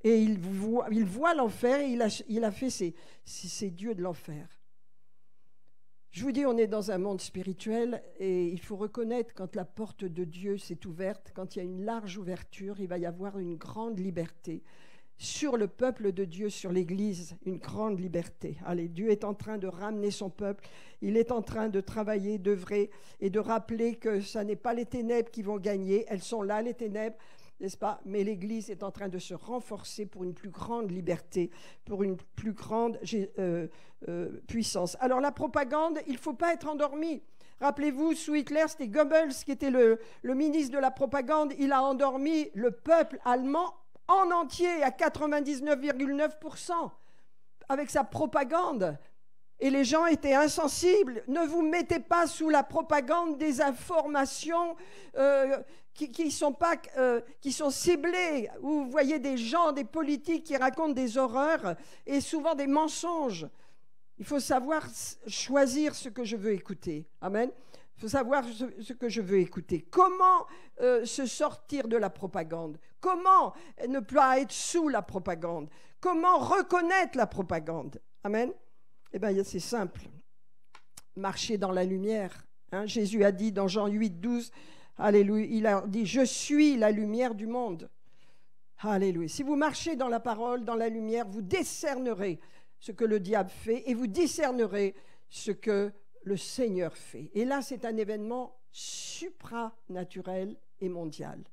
Et il voit l'enfer et il a fait ces dieux de l'enfer. Je vous dis, on est dans un monde spirituel et il faut reconnaître quand la porte de Dieu s'est ouverte, quand il y a une large ouverture, il va y avoir une grande liberté. Sur le peuple de Dieu, sur l'Église, une grande liberté. Allez, Dieu est en train de ramener son peuple, il est en train de travailler, d'œuvrer et de rappeler que ce n'est pas les ténèbres qui vont gagner, elles sont là les ténèbres, n'est-ce pas ? Mais l'Église est en train de se renforcer pour une plus grande liberté, pour une plus grande puissance. Alors la propagande, il ne faut pas être endormi. Rappelez-vous, sous Hitler, c'était Goebbels qui était le ministre de la propagande, il a endormi le peuple allemand en entier à 99,9% avec sa propagande. Et les gens étaient insensibles. Ne vous mettez pas sous la propagande des informations qui sont ciblées, où vous voyez des gens, des politiques qui racontent des horreurs et souvent des mensonges. Il faut savoir choisir ce que je veux écouter. Amen. Il faut savoir ce que je veux écouter. Comment se sortir de la propagande ? Comment ne pas être sous la propagande ? Comment reconnaître la propagande ? Amen. Eh bien, c'est simple. Marcher dans la lumière. Hein? Jésus a dit dans Jean 8, 12, alléluia, il a dit « Je suis la lumière du monde ». Alléluia. Si vous marchez dans la parole, dans la lumière, vous discernerez ce que le diable fait et vous discernerez ce que le Seigneur fait. Et là, c'est un événement supranaturel et mondial.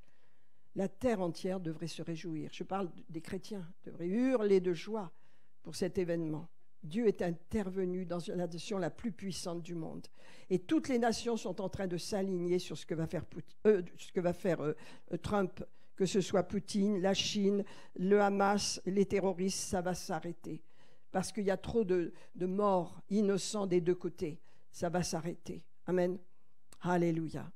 La terre entière devrait se réjouir. Je parle des chrétiens, devraient hurler de joie pour cet événement. Dieu est intervenu dans la nation la plus puissante du monde. Et toutes les nations sont en train de s'aligner sur ce que va faire, Trump, que ce soit Poutine, la Chine, le Hamas, les terroristes, ça va s'arrêter. Parce qu'il y a trop de morts innocents des deux côtés. Ça va s'arrêter. Amen. Alléluia.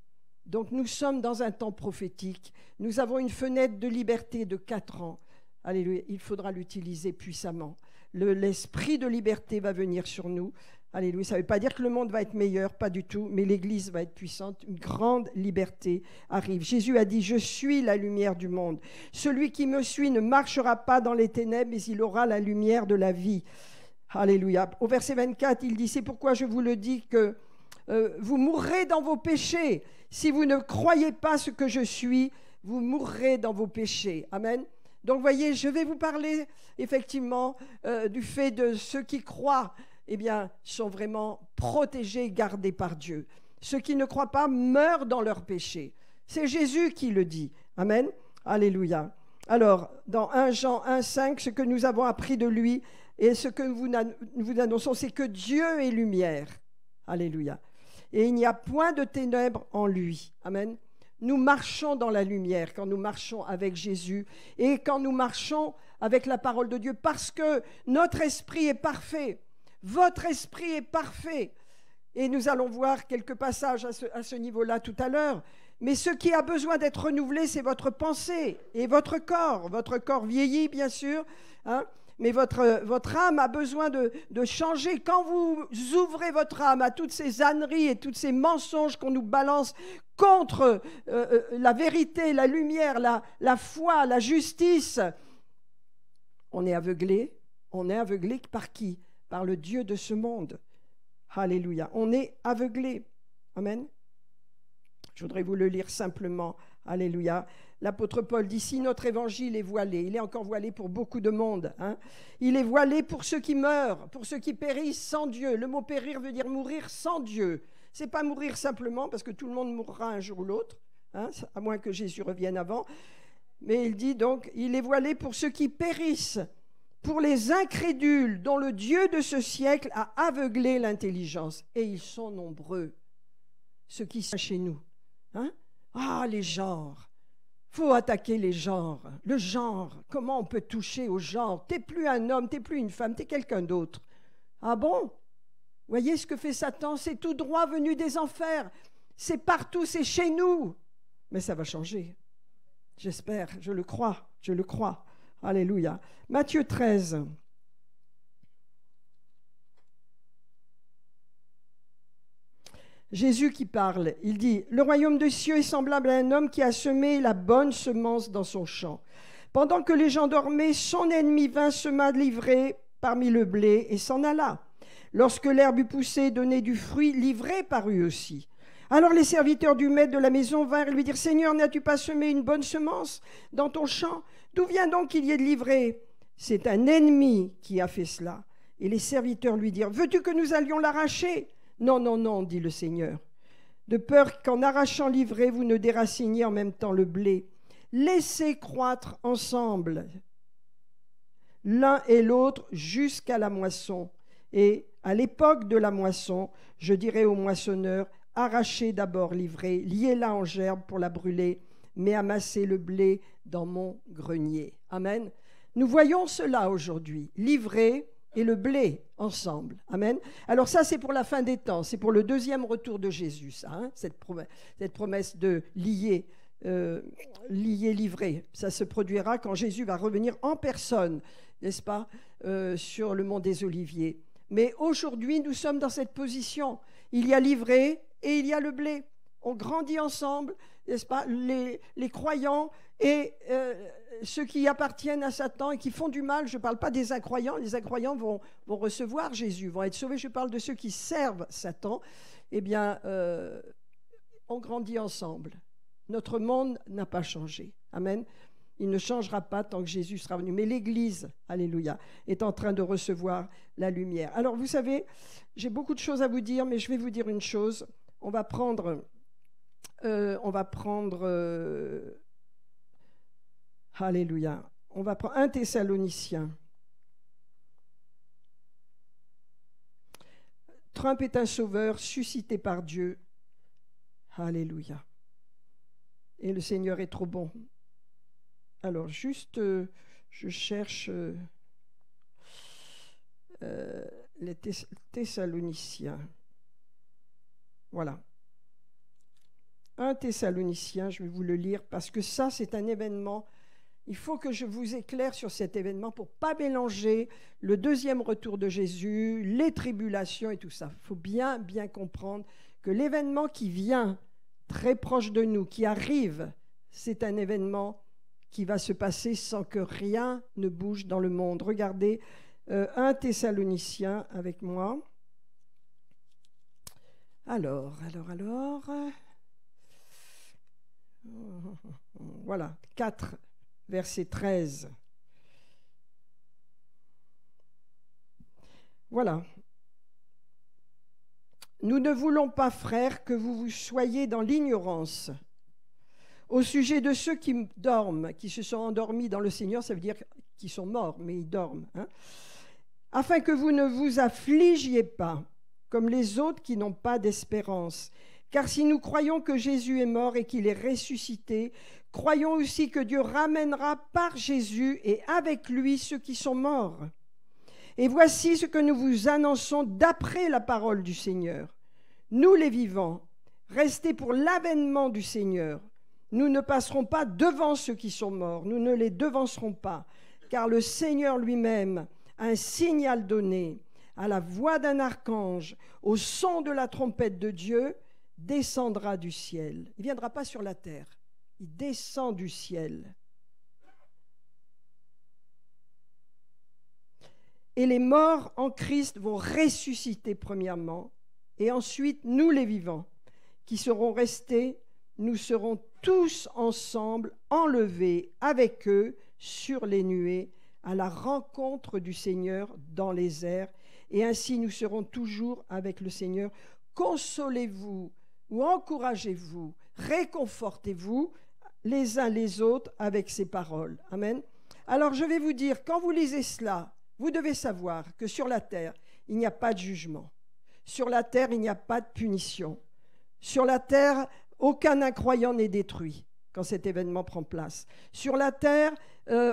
Donc nous sommes dans un temps prophétique. Nous avons une fenêtre de liberté de 4 ans. Alléluia. Il faudra l'utiliser puissamment. L'esprit de liberté va venir sur nous. Alléluia. Ça ne veut pas dire que le monde va être meilleur, pas du tout, mais l'Église va être puissante. Une grande liberté arrive. Jésus a dit, je suis la lumière du monde. Celui qui me suit ne marchera pas dans les ténèbres, mais il aura la lumière de la vie. Alléluia. Au verset 24, il dit, c'est pourquoi je vous le dis que vous mourrez dans vos péchés. Si vous ne croyez pas ce que je suis, vous mourrez dans vos péchés. Amen. Donc, voyez, je vais vous parler effectivement du fait de ceux qui croient, eh bien, sont vraiment protégés, gardés par Dieu. Ceux qui ne croient pas meurent dans leurs péchés. C'est Jésus qui le dit. Amen. Alléluia. Alors, dans 1 Jean 1,5, ce que nous avons appris de lui et ce que nous vous annonçons, c'est que Dieu est lumière. Alléluia. Et il n'y a point de ténèbres en lui. Amen. Nous marchons dans la lumière quand nous marchons avec Jésus et quand nous marchons avec la parole de Dieu parce que notre esprit est parfait. Votre esprit est parfait. Et nous allons voir quelques passages à ce niveau-là tout à l'heure. Mais ce qui a besoin d'être renouvelé, c'est votre pensée et votre corps. Votre corps vieillit, bien sûr, hein, mais votre âme a besoin de changer. Quand vous ouvrez votre âme à toutes ces âneries et tous ces mensonges qu'on nous balance contre la vérité, la lumière, la foi, la justice, on est aveuglé. On est aveuglé par qui? Par le Dieu de ce monde. Alléluia. On est aveuglé. Amen. Je voudrais vous le lire simplement. Alléluia. L'apôtre Paul dit, si notre évangile est voilé, il est encore voilé pour beaucoup de monde. Hein. Il est voilé pour ceux qui meurent, pour ceux qui périssent sans Dieu. Le mot périr veut dire mourir sans Dieu. Ce n'est pas mourir simplement, parce que tout le monde mourra un jour ou l'autre, hein, à moins que Jésus revienne avant. Mais il dit donc, il est voilé pour ceux qui périssent, pour les incrédules dont le Dieu de ce siècle a aveuglé l'intelligence. Et ils sont nombreux, ceux qui sont chez nous. Hein? Ah, les genres. Faut attaquer les genres. Le genre, comment on peut toucher au genre? T'es plus un homme, t'es plus une femme, t'es quelqu'un d'autre. Ah bon? Voyez ce que fait Satan? C'est tout droit venu des enfers. C'est partout, c'est chez nous. Mais ça va changer. J'espère, je le crois, je le crois. Alléluia. Matthieu 13. Jésus qui parle, il dit, « Le royaume des cieux est semblable à un homme qui a semé la bonne semence dans son champ. Pendant que les gens dormaient, son ennemi vint sema l'ivraie parmi le blé et s'en alla. Lorsque l'herbe eut poussé et donné du fruit, l'ivraie parut aussi. Alors les serviteurs du maître de la maison vinrent lui dire, « Seigneur, n'as-tu pas semé une bonne semence dans ton champ? D'où vient donc qu'il y ait de l'ivraie? C'est un ennemi qui a fait cela. » Et les serviteurs lui dirent, « Veux-tu que nous allions l'arracher? » Non, non, non, dit le Seigneur, de peur qu'en arrachant l'ivraie, vous ne déraciniez en même temps le blé. Laissez croître ensemble l'un et l'autre jusqu'à la moisson. Et à l'époque de la moisson, je dirai aux moissonneurs, arrachez d'abord l'ivraie, liez-la en gerbe pour la brûler, mais amassez le blé dans mon grenier. Amen. Nous voyons cela aujourd'hui, l'ivraie et le blé ensemble. Amen. Alors ça, c'est pour la fin des temps. C'est pour le deuxième retour de Jésus, ça, hein, cette promesse de lier l'ivraie. Ça se produira quand Jésus va revenir en personne, n'est-ce pas, sur le mont des Oliviers. Mais aujourd'hui, nous sommes dans cette position. Il y a l'ivraie et il y a le blé. On grandit ensemble, n'est-ce pas, les croyants et ceux qui appartiennent à Satan et qui font du mal. Je ne parle pas des incroyants. Les incroyants vont recevoir Jésus, vont être sauvés. Je parle de ceux qui servent Satan. Eh bien, on grandit ensemble. Notre monde n'a pas changé. Amen. Il ne changera pas tant que Jésus sera venu. Mais l'Église, alléluia, est en train de recevoir la lumière. Alors, vous savez, j'ai beaucoup de choses à vous dire, mais je vais vous dire une chose. On va prendre alléluia. On va prendre 1 Thessaloniciens. Trump est un sauveur suscité par Dieu. Alléluia. Et le Seigneur est trop bon. Alors, juste, je cherche les Thessaloniciens. Voilà. 1 Thessaloniciens, je vais vous le lire, parce que ça, c'est un événement. Il faut que je vous éclaire sur cet événement pour ne pas mélanger le deuxième retour de Jésus, les tribulations et tout ça. Il faut bien, bien comprendre que l'événement qui vient très proche de nous, qui arrive, c'est un événement qui va se passer sans que rien ne bouge dans le monde. Regardez 1 Thessaloniciens avec moi. Alors. Voilà, 4, verset 13. Voilà. Nous ne voulons pas, frères, que vous soyez dans l'ignorance au sujet de ceux qui dorment, qui se sont endormis dans le Seigneur, ça veut dire qu'ils sont morts, mais ils dorment, hein, afin que vous ne vous affligiez pas, comme les autres qui n'ont pas d'espérance. Car si nous croyons que Jésus est mort et qu'il est ressuscité, croyons aussi que Dieu ramènera par Jésus et avec lui ceux qui sont morts. Et voici ce que nous vous annonçons d'après la parole du Seigneur. Nous les vivants, restés pour l'avènement du Seigneur, nous ne passerons pas devant ceux qui sont morts, nous ne les devancerons pas, car le Seigneur lui-même a un signal donné, à la voix d'un archange, au son de la trompette de Dieu, descendra du ciel. Il ne viendra pas sur la terre, il descend du ciel. Et les morts en Christ vont ressusciter premièrement, et ensuite nous les vivants, qui serons restés, nous serons tous ensemble enlevés avec eux sur les nuées à la rencontre du Seigneur dans les airs, et ainsi nous serons toujours avec le Seigneur. Consolez-vous ou encouragez-vous, réconfortez-vous les uns les autres avec ces paroles. Amen. Alors je vais vous dire, quand vous lisez cela, vous devez savoir que sur la terre, il n'y a pas de jugement. Sur la terre, il n'y a pas de punition. Sur la terre, aucun incroyant n'est détruit quand cet événement prend place. Sur la terre,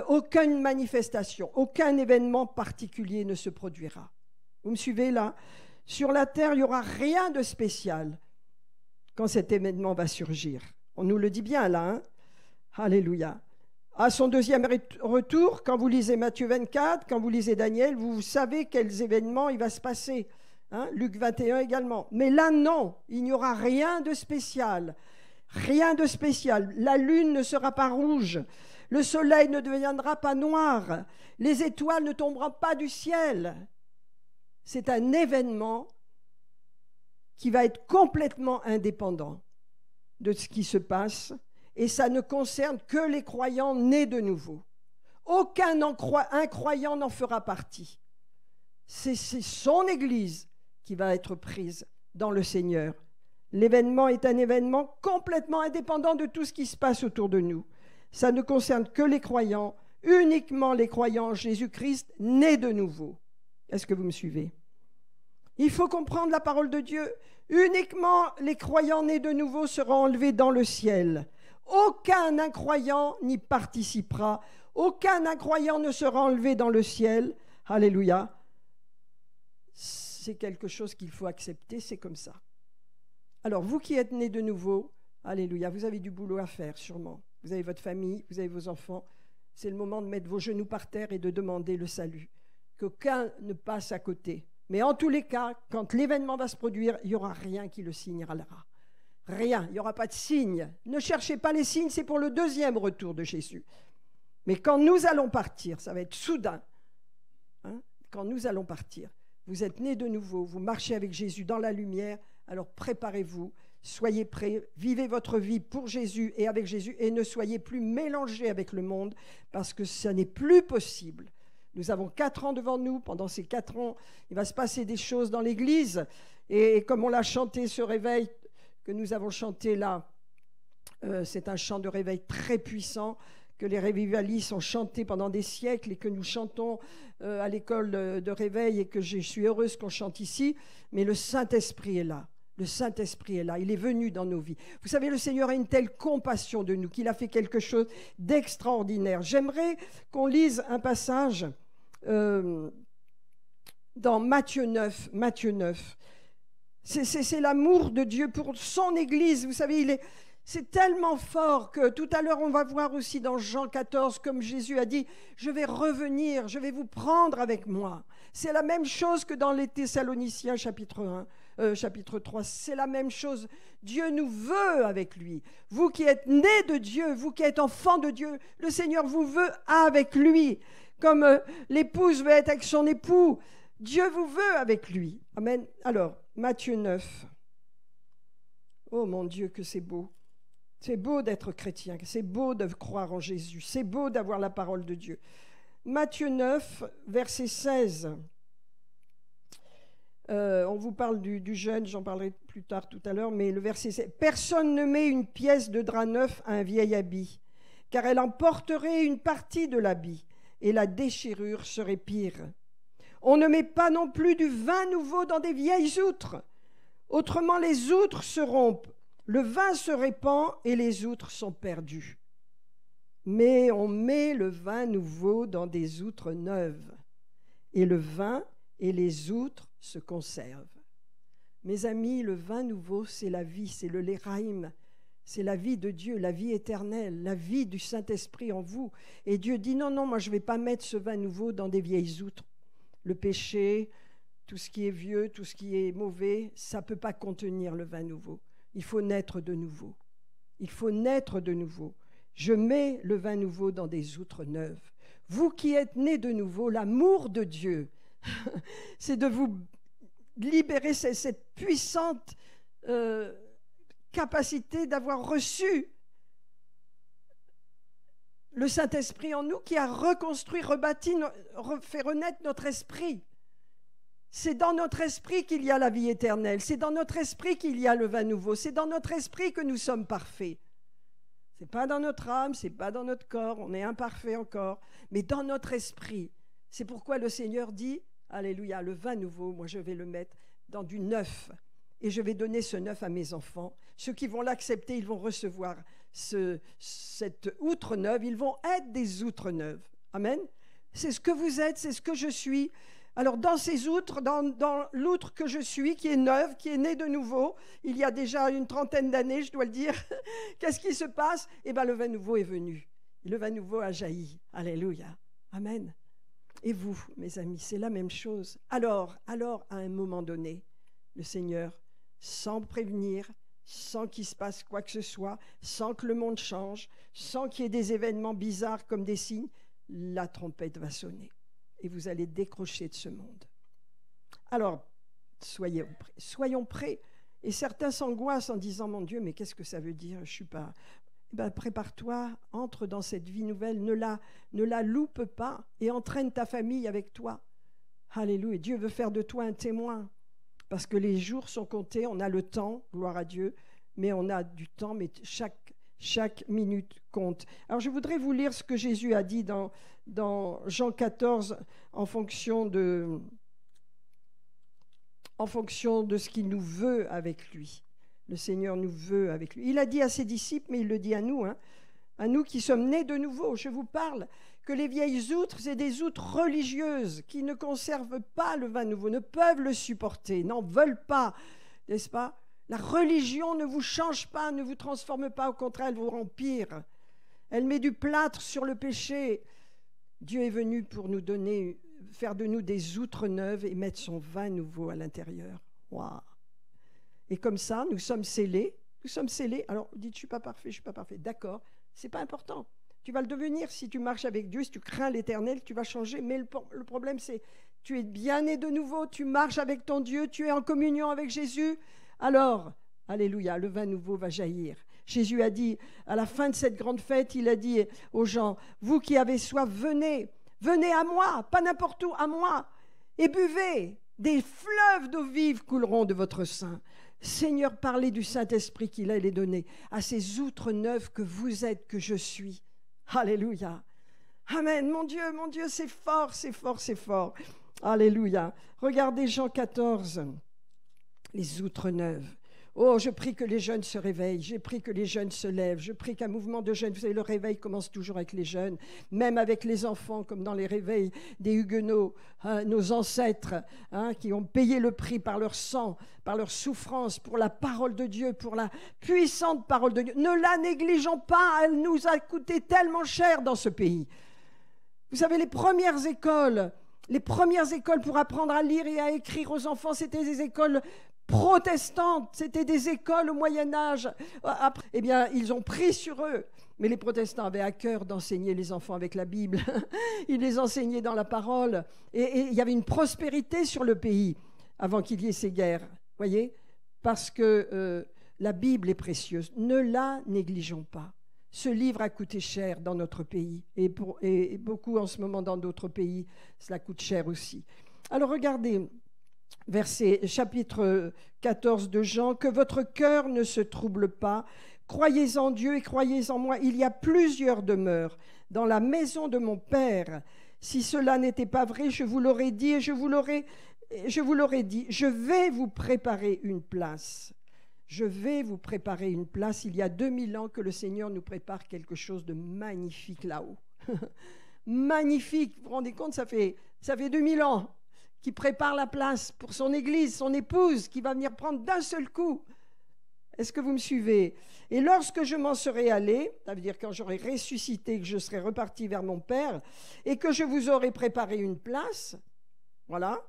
aucune manifestation, aucun événement particulier ne se produira. Vous me suivez là? Sur la terre, il n'y aura rien de spécial quand cet événement va surgir. On nous le dit bien là, hein? Alléluia. À son deuxième retour, quand vous lisez Matthieu 24, quand vous lisez Daniel, vous savez quels événements il va se passer. Hein? Luc 21 également. Mais là, non, il n'y aura rien de spécial. Rien de spécial. La lune ne sera pas rouge. Le soleil ne deviendra pas noir. Les étoiles ne tomberont pas du ciel. C'est un événement qui va être complètement indépendant de ce qui se passe, et ça ne concerne que les croyants nés de nouveau. Aucun incroyant n'en fera partie. C'est son Église qui va être prise dans le Seigneur. L'événement est un événement complètement indépendant de tout ce qui se passe autour de nous. Ça ne concerne que les croyants, uniquement les croyants en Jésus-Christ nés de nouveau. Est-ce que vous me suivez? Il faut comprendre la parole de Dieu. Uniquement les croyants nés de nouveau seront enlevés dans le ciel. Aucun incroyant n'y participera. Aucun incroyant ne sera enlevé dans le ciel. Alléluia. C'est quelque chose qu'il faut accepter, c'est comme ça. Alors, vous qui êtes nés de nouveau, alléluia, vous avez du boulot à faire sûrement. Vous avez votre famille, vous avez vos enfants. C'est le moment de mettre vos genoux par terre et de demander le salut. Qu'aucun ne passe à côté. Mais en tous les cas, quand l'événement va se produire, il n'y aura rien qui le signalera. Rien, il n'y aura pas de signe. Ne cherchez pas les signes, c'est pour le deuxième retour de Jésus. Mais quand nous allons partir, ça va être soudain. Hein? Quand nous allons partir, vous êtes nés de nouveau, vous marchez avec Jésus dans la lumière, alors préparez-vous, soyez prêts, vivez votre vie pour Jésus et avec Jésus, et ne soyez plus mélangés avec le monde, parce que ça n'est plus possible. Nous avons 4 ans devant nous. Pendant ces 4 ans, il va se passer des choses dans l'Église. Et comme on l'a chanté, ce réveil que nous avons chanté là, c'est un chant de réveil très puissant. que les revivalistes ont chanté pendant des siècles et que nous chantons à l'école de réveil et que je suis heureuse qu'on chante ici, mais le Saint-Esprit est là. Le Saint-Esprit est là, il est venu dans nos vies. Vous savez, le Seigneur a une telle compassion de nous qu'il a fait quelque chose d'extraordinaire. J'aimerais qu'on lise un passage dans Matthieu 9. Matthieu 9. C'est l'amour de Dieu pour son Église. Vous savez, c'est tellement fort que tout à l'heure, on va voir aussi dans Jean 14, comme Jésus a dit, je vais revenir, je vais vous prendre avec moi. C'est la même chose que dans les Thessaloniciens chapitre 3. C'est la même chose. Dieu nous veut avec lui. Vous qui êtes nés de Dieu, vous qui êtes enfants de Dieu, le Seigneur vous veut avec lui. Comme l'épouse veut être avec son époux, Dieu vous veut avec lui. Amen. Alors, Matthieu 9. Oh mon Dieu, que c'est beau. C'est beau d'être chrétien, c'est beau de croire en Jésus, c'est beau d'avoir la parole de Dieu. Matthieu 9, verset 16. On vous parle du jeûne, j'en parlerai plus tard tout à l'heure, mais le verset 16. « Personne ne met une pièce de drap neuf à un vieil habit, car elle emporterait une partie de l'habit, et la déchirure serait pire. On ne met pas non plus du vin nouveau dans des vieilles outres, autrement les outres se rompent, le vin se répand et les outres sont perdues. Mais on met le vin nouveau dans des outres neuves, et le vin et les outres se conservent. » Mes amis, le vin nouveau, c'est la vie, c'est le léraïm, c'est la vie de Dieu, la vie éternelle, la vie du Saint-Esprit en vous. Et Dieu dit, non, moi je ne vais pas mettre ce vin nouveau dans des vieilles outres. Le péché, tout ce qui est vieux, tout ce qui est mauvais, ça ne peut pas contenir le vin nouveau. Il faut naître de nouveau. Il faut naître de nouveau. Je mets le vin nouveau dans des outres neuves. Vous qui êtes nés de nouveau, l'amour de Dieu, c'est de vous libérer cette puissante capacité d'avoir reçu le Saint-Esprit en nous qui a reconstruit, rebâti, fait renaître notre esprit. C'est dans notre esprit qu'il y a la vie éternelle. C'est dans notre esprit qu'il y a le vin nouveau. C'est dans notre esprit que nous sommes parfaits. Ce n'est pas dans notre âme, ce n'est pas dans notre corps. On est imparfait encore. Mais dans notre esprit. C'est pourquoi le Seigneur dit, alléluia, le vin nouveau, moi je vais le mettre dans du neuf. Et je vais donner ce neuf à mes enfants. Ceux qui vont l'accepter, ils vont recevoir cette outre neuve. Ils vont être des outres neuves. Amen. C'est ce que vous êtes, c'est ce que je suis. Alors dans ces outres, dans l'outre que je suis, qui est neuve, qui est née de nouveau, il y a déjà une trentaine d'années, je dois le dire, qu'est-ce qui se passe? Eh bien le vin nouveau est venu. Le vin nouveau a jailli. Alléluia. Amen. Et vous, mes amis, c'est la même chose. Alors, à un moment donné, le Seigneur, sans prévenir, sans qu'il se passe quoi que ce soit, sans que le monde change, sans qu'il y ait des événements bizarres comme des signes, la trompette va sonner. Et vous allez décrocher de ce monde. Alors, soyons prêts. Et certains s'angoissent en disant, mon Dieu, mais qu'est-ce que ça veut dire? Je ne suis pas... Ben, prépare-toi, entre dans cette vie nouvelle, ne la loupe pas et entraîne ta famille avec toi. Alléluia, Dieu veut faire de toi un témoin. Parce que les jours sont comptés, on a le temps, gloire à Dieu, mais on a du temps, mais chaque minute compte. Alors je voudrais vous lire ce que Jésus a dit dans Jean 14 en fonction de ce qu'il nous veut avec lui. Le Seigneur nous veut avec lui. Il a dit à ses disciples, mais il le dit à nous qui sommes nés de nouveau. Je vous parle que les vieilles outres, c'est des outres religieuses qui ne conservent pas le vin nouveau, ne peuvent le supporter, n'en veulent pas, n'est-ce pas? La religion ne vous change pas, ne vous transforme pas, au contraire, elle vous rend pire. Elle met du plâtre sur le péché. Dieu est venu pour nous donner, faire de nous des outres neuves et mettre son vin nouveau à l'intérieur. Waouh! Et comme ça, nous sommes scellés. Nous sommes scellés. Alors, dites, je ne suis pas parfait, je ne suis pas parfait. D'accord, ce n'est pas important. Tu vas le devenir si tu marches avec Dieu, si tu crains l'Éternel, tu vas changer. Mais le problème, c'est tu es bien né de nouveau, tu marches avec ton Dieu, tu es en communion avec Jésus. Alors, alléluia, le vin nouveau va jaillir. Jésus a dit, à la fin de cette grande fête, il a dit aux gens, vous qui avez soif, venez à moi, pas n'importe où, à moi, et buvez. Des fleuves d'eau vive couleront de votre sein. Seigneur, parlez du Saint-Esprit qu'il a les donné à ces outres neuves que vous êtes, que je suis. Alléluia. Amen. Mon Dieu, c'est fort, c'est fort, c'est fort. Alléluia. Regardez Jean 14, les outres neuves. Oh, je prie que les jeunes se réveillent, je prie que les jeunes se lèvent, je prie qu'un mouvement de jeunes, vous savez, le réveil commence toujours avec les jeunes, même avec les enfants, comme dans les réveils des Huguenots, hein, nos ancêtres, hein, qui ont payé le prix par leur sang, par leur souffrance, pour la parole de Dieu, pour la puissante parole de Dieu. Ne la négligeons pas, elle nous a coûté tellement cher dans ce pays. Vous savez, les premières écoles pour apprendre à lire et à écrire aux enfants, c'était des écoles protestantes, c'était des écoles au Moyen-Âge. Après, eh bien, ils ont pris sur eux. Mais les protestants avaient à cœur d'enseigner les enfants avec la Bible. Ils les enseignaient dans la parole. Et il y avait une prospérité sur le pays avant qu'il y ait ces guerres. Voyez ? Parce que la Bible est précieuse. Ne la négligeons pas. Ce livre a coûté cher dans notre pays. Et beaucoup en ce moment dans d'autres pays, cela coûte cher aussi. Alors regardez... chapitre 14 de Jean, que votre cœur ne se trouble pas, croyez en Dieu et croyez en moi, il y a plusieurs demeures dans la maison de mon Père. Si cela n'était pas vrai, je vous l'aurais dit et je vous l'aurais dit, je vais vous préparer une place. Je vais vous préparer une place. Il y a 2000 ans que le Seigneur nous prépare quelque chose de magnifique là-haut. Magnifique, vous vous rendez compte, ça fait 2000 ans qui prépare la place pour son église, son épouse, qui va venir prendre d'un seul coup. Est-ce que vous me suivez? Et lorsque je m'en serai allé, ça veut dire quand j'aurai ressuscité, que je serai reparti vers mon Père, et que je vous aurai préparé une place, voilà,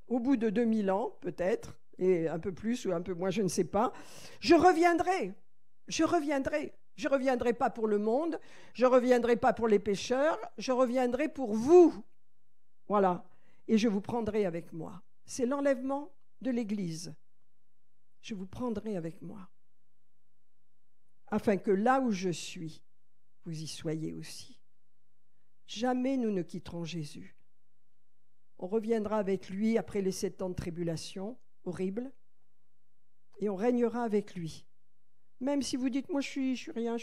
au bout de 2000 ans, peut-être, et un peu plus ou un peu moins, je ne sais pas, je reviendrai. Je reviendrai pas pour le monde, je reviendrai pas pour les pécheurs, je reviendrai pour vous. Voilà. Et je vous prendrai avec moi. C'est l'enlèvement de l'Église. Je vous prendrai avec moi. Afin que là où je suis, vous y soyez aussi. Jamais nous ne quitterons Jésus. On reviendra avec lui après les 7 ans de tribulation horrible, et on régnera avec lui. Même si vous dites, moi je suis rien.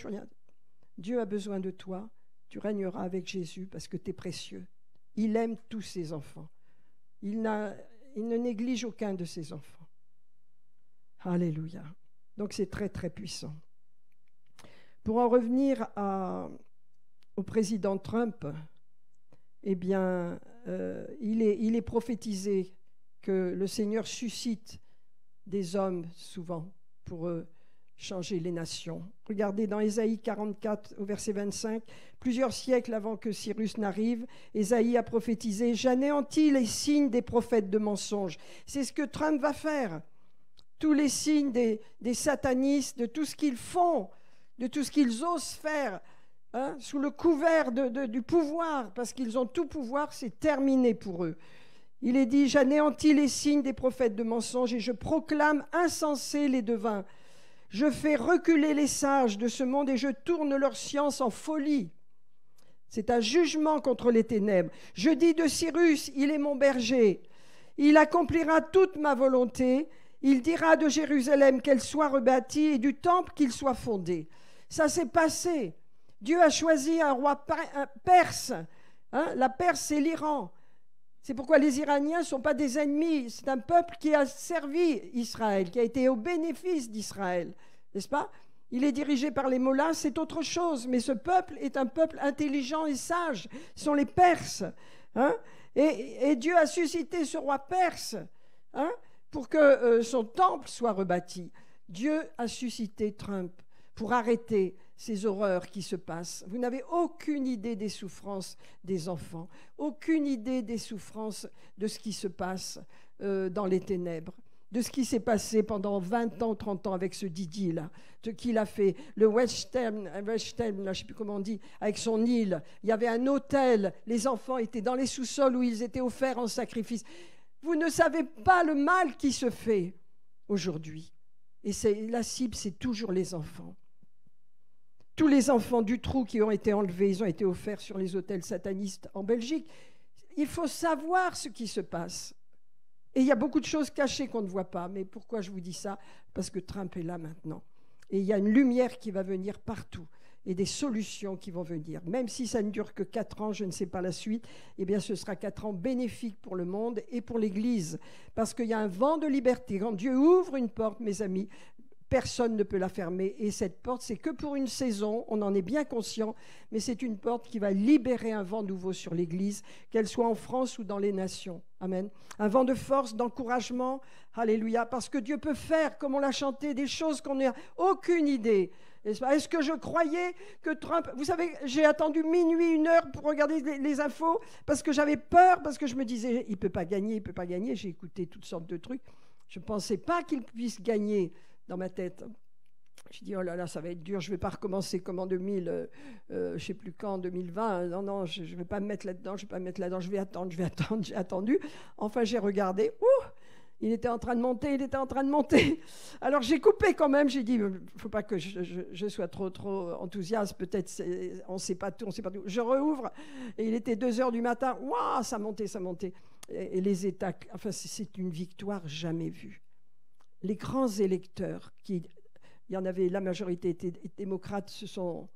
Dieu a besoin de toi, tu régneras avec Jésus parce que tu es précieux. Il aime tous ses enfants. Il ne néglige aucun de ses enfants. Alléluia. Donc c'est très très puissant. Pour en revenir au président Trump, eh bien, il est prophétisé que le Seigneur suscite des hommes souvent pour changer les nations. Regardez dans Ésaïe 44 au verset 25, plusieurs siècles avant que Cyrus n'arrive, Ésaïe a prophétisé « J'anéantis les signes des prophètes de mensonges ». C'est ce que Trump va faire. Tous les signes des satanistes, de tout ce qu'ils font, de tout ce qu'ils osent faire, hein, sous le couvert du pouvoir, parce qu'ils ont tout pouvoir, c'est terminé pour eux. Il est dit « J'anéantis les signes des prophètes de mensonges et je proclame insensés les devins. Je fais reculer les sages de ce monde et je tourne leur science en folie. » C'est un jugement contre les ténèbres. Je dis de Cyrus, il est mon berger. Il accomplira toute ma volonté. Il dira de Jérusalem qu'elle soit rebâtie et du temple qu'il soit fondé. Ça s'est passé. Dieu a choisi un roi perse. Hein? La Perse, c'est l'Iran. C'est pourquoi les Iraniens ne sont pas des ennemis. C'est un peuple qui a servi Israël, qui a été au bénéfice d'Israël. N'est-ce pas? Il est dirigé par les mollahs, c'est autre chose. Mais ce peuple est un peuple intelligent et sage. Ce sont les Perses. Hein? Et Dieu a suscité ce roi perse, hein, pour que son temple soit rebâti. Dieu a suscité Trump pour arrêter ces horreurs qui se passent. Vous n'avez aucune idée des souffrances des enfants, aucune idée des souffrances de ce qui se passe dans les ténèbres, de ce qui s'est passé pendant 20 ans, 30 ans avec ce Didi-là, ce qu'il a fait, le West Ham, là, je ne sais plus comment on dit, avec son île. Il y avait un hôtel, les enfants étaient dans les sous-sols où ils étaient offerts en sacrifice. Vous ne savez pas le mal qui se fait aujourd'hui. Et la cible, c'est toujours les enfants. Tous les enfants du trou qui ont été enlevés, ils ont été offerts sur les hôtels satanistes en Belgique. Il faut savoir ce qui se passe. Et il y a beaucoup de choses cachées qu'on ne voit pas. Mais pourquoi je vous dis ça? Parce que Trump est là maintenant. Et il y a une lumière qui va venir partout. et des solutions qui vont venir. Même si ça ne dure que 4 ans, je ne sais pas la suite, eh bien ce sera 4 ans bénéfiques pour le monde et pour l'Église. Parce qu'il y a un vent de liberté. Quand Dieu ouvre une porte, mes amis, personne ne peut la fermer. Et cette porte, c'est que pour une saison, on en est bien conscient, mais c'est une porte qui va libérer un vent nouveau sur l'Église, qu'elle soit en France ou dans les nations. Amen. Un vent de force, d'encouragement. Alléluia. Parce que Dieu peut faire, comme on l'a chanté, des choses qu'on n'a aucune idée. Est-ce que je croyais que Trump... Vous savez, j'ai attendu minuit, 1h pour regarder les infos parce que j'avais peur, parce que je me disais, il ne peut pas gagner, il ne peut pas gagner. J'ai écouté toutes sortes de trucs. Je ne pensais pas qu'il puisse gagner dans ma tête. Je dis, oh là là, ça va être dur, je ne vais pas recommencer comme en 2000, je ne sais plus quand, 2020. Non, non, je ne vais pas me mettre là-dedans, je vais attendre. J'ai attendu. Enfin, j'ai regardé. Il était en train de monter. Alors, j'ai coupé quand même. J'ai dit, il ne faut pas que je sois trop enthousiaste. Peut-être, on ne sait pas tout. Je rouvre et il était 2h du matin. Waouh, ça montait. Et les États, enfin, c'est une victoire jamais vue. Les grands électeurs, il y en avait, la majorité étaient démocrates, se sont